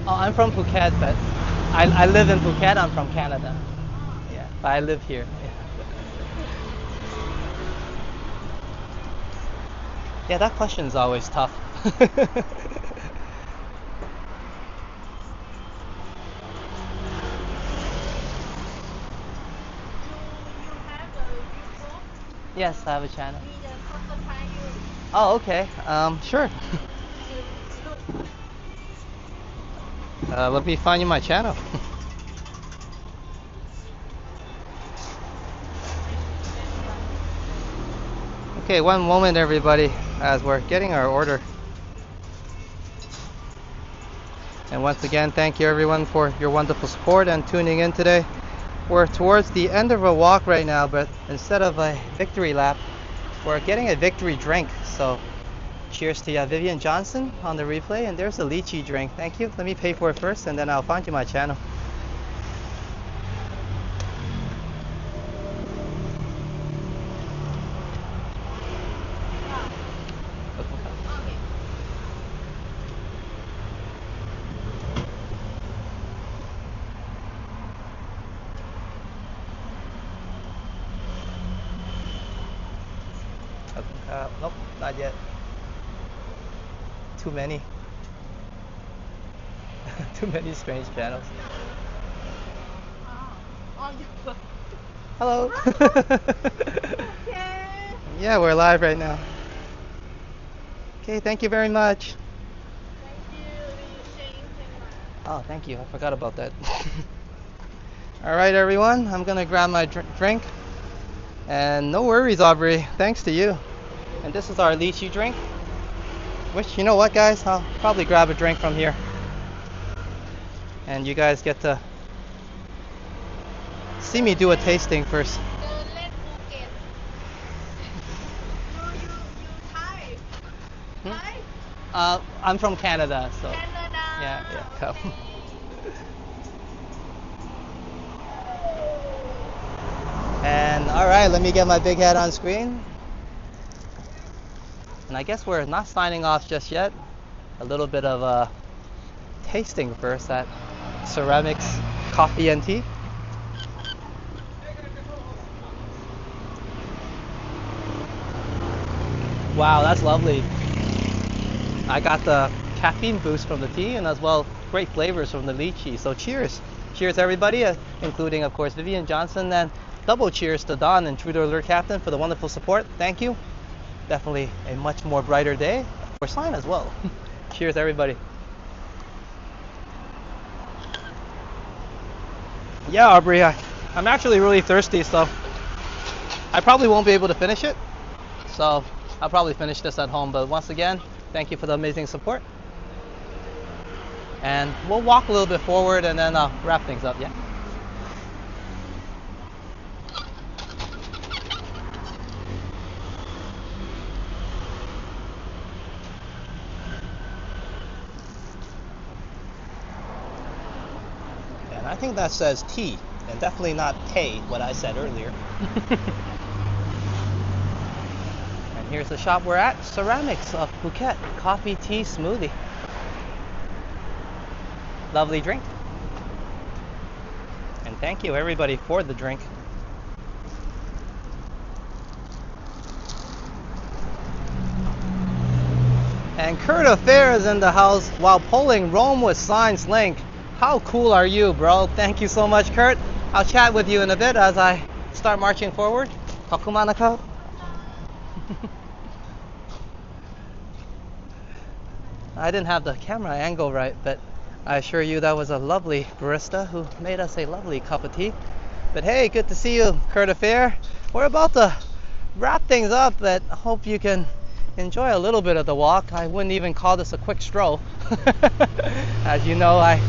Oh, I'm from Phuket, but I live in Phuket. I'm from Canada. Yeah, but I live here. Yeah, that question is always tough. Yes, I have a channel. Oh, okay. Sure. Let me find you my channel. Okay, one moment, everybody, as we're getting our order. And once again, thank you everyone for your wonderful support and tuning in today. We're towards the end of a walk right now, but instead of a victory lap, we're getting a victory drink. So cheers to Vivian Johnson on the replay, and there's a lychee drink. Thank you. Let me pay for it first, and then I'll find you my channel. Nope, not yet. Too many. Too many strange channels. Hello. Yeah, we're live right now. Okay, thank you very much. Oh, thank you. I forgot about that. All right, everyone. I'm gonna grab my drink. And no worries, Aubrey. Thanks to you. And this is our lychee drink. Which, you know what, guys? I'll probably grab a drink from here. And you guys get to see me do a tasting first. I'm from Canada, so yeah, come. And all right, let me get my big head on screen. And I guess we're not signing off just yet. A little bit of a tasting first at Ceramics Coffee and Tea. Wow, that's lovely. I got the caffeine boost from the tea, and as well great flavors from the lychee. So cheers. Cheers everybody, including of course Vivian Johnson, and double cheers to Don and True to Alert Captain for the wonderful support. Thank you. Definitely a much more brighter day for Slime as well. Cheers everybody. Yeah, Aubrey, I'm actually really thirsty, so I probably won't be able to finish it. So I'll probably finish this at home, but once again, thank you for the amazing support. And we'll walk a little bit forward and then I'll wrap things up, yeah? And I think that says tea, and definitely not tay, what I said earlier. And here's the shop we're at, Ceramics of Phuket, coffee tea smoothie. Lovely drink. And thank you everybody for the drink. And Kurt Affair is in the house while pulling Rome with Signs Link. How cool are you, bro? Thank you so much, Kurt. I'll chat with you in a bit as I start marching forward. Kakumanaka. I didn't have the camera angle right, but I assure you that was a lovely barista who made us a lovely cup of tea. But hey, good to see you, Kurt Affair. We're about to wrap things up, but I hope you can enjoy a little bit of the walk. I wouldn't even call this a quick stroll. As you know, I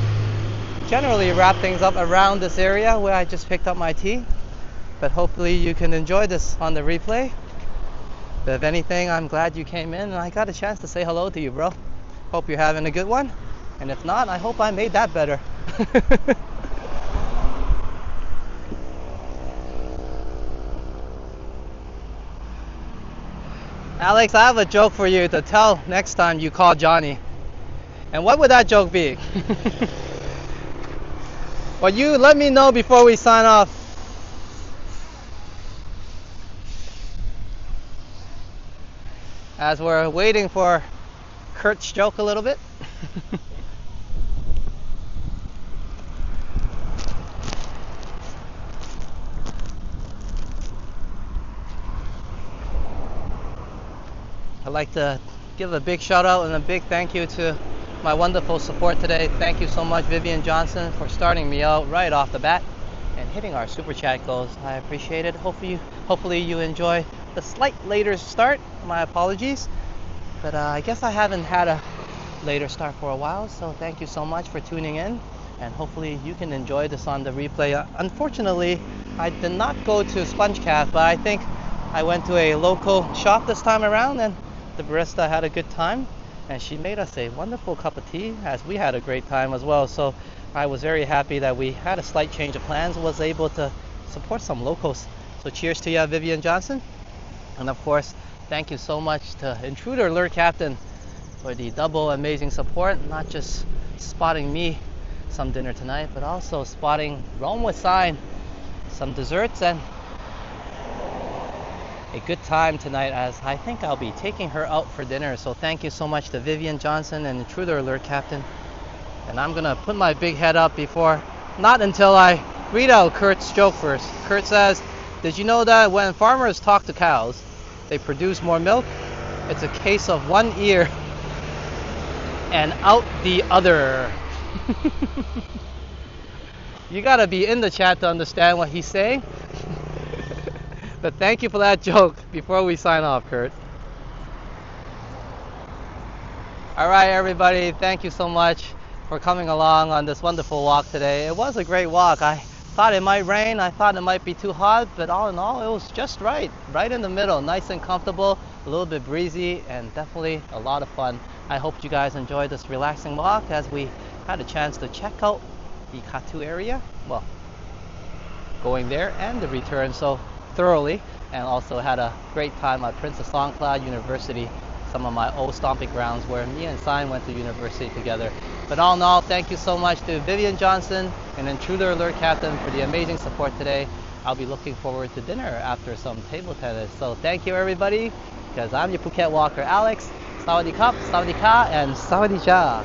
generally wrap things up around this area where I just picked up my tea. But hopefully you can enjoy this on the replay. But if anything, I'm glad you came in and I got a chance to say hello to you, bro. Hope you're having a good one. And if not, I hope I made that better. Alex, I have a joke for you to tell next time you call Johnny. And what would that joke be? Well, you let me know before we sign off. As we're waiting for Kurt's joke a little bit. I'd like to give a big shout out and a big thank you to my wonderful support today. Thank you so much, Vivian Johnson, for starting me out right off the bat and hitting our super chat goals. I appreciate it. Hopefully you enjoy the slight later start. My apologies, but I guess I haven't had a later start for a while, so thank you so much for tuning in, and hopefully you can enjoy this on the replay. Unfortunately, I did not go to Sponge Caf, but I think I went to a local shop this time around, and the barista had a good time, and she made us a wonderful cup of tea as we had a great time as well. So I was very happy that we had a slight change of plans, was able to support some locals. So cheers to you, Vivian Johnson. And of course, thank you so much to Intruder Alert Captain for the double amazing support, not just spotting me some dinner tonight, but also spotting Rome with Sign, some desserts, and a good time tonight, as I think I'll be taking her out for dinner. So thank you so much to Vivian Johnson and Intruder Alert Captain. And I'm gonna put my big head up not until I read out Kurt's joke first. Kurt says, did you know that when farmers talk to cows, they produce more milk? It's a case of one ear and out the other. You gotta be in the chat to understand what he's saying. But thank you for that joke before we sign off, Kurt. Alright everybody, thank you so much for coming along on this wonderful walk today. It was a great walk. I thought it might rain, I thought it might be too hot, but all in all it was just right in the middle, nice and comfortable, a little bit breezy, and definitely a lot of fun. I hope you guys enjoyed this relaxing walk as we had a chance to check out the Katu area, well, going there and the return so thoroughly, and also had a great time at Princess Songkla University, some of my old stomping grounds where me and Sign went to university together. But all in all, thank you so much to Vivian Johnson and Intruder Alert Captain for the amazing support today. I'll be looking forward to dinner after some table tennis. So thank you everybody, because I'm your Phuket walker Alex. Sawadee Kap, Sawadee Ka, and Sawadee Ja.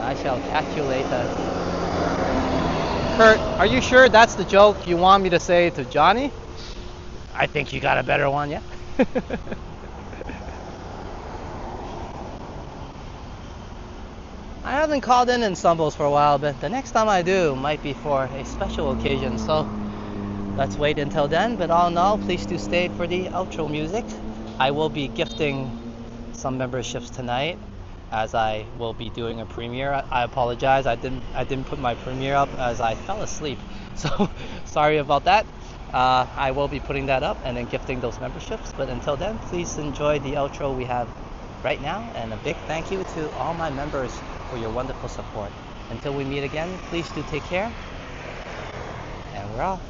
I shall catch you later. Kurt, are you sure that's the joke you want me to say to Johnny? I think you got a better one, yeah? I haven't called in Stumbles for a while, but the next time I do might be for a special occasion, so let's wait until then. But all in all, please do stay for the outro music. I will be gifting some memberships tonight, as I will be doing a premiere. I apologize, I didn't put my premiere up as I fell asleep, so sorry about that. I will be putting that up and then gifting those memberships, but until then, please enjoy the outro we have right now, and a big thank you to all my members for your wonderful support. Until we meet again, please do take care, and we're off.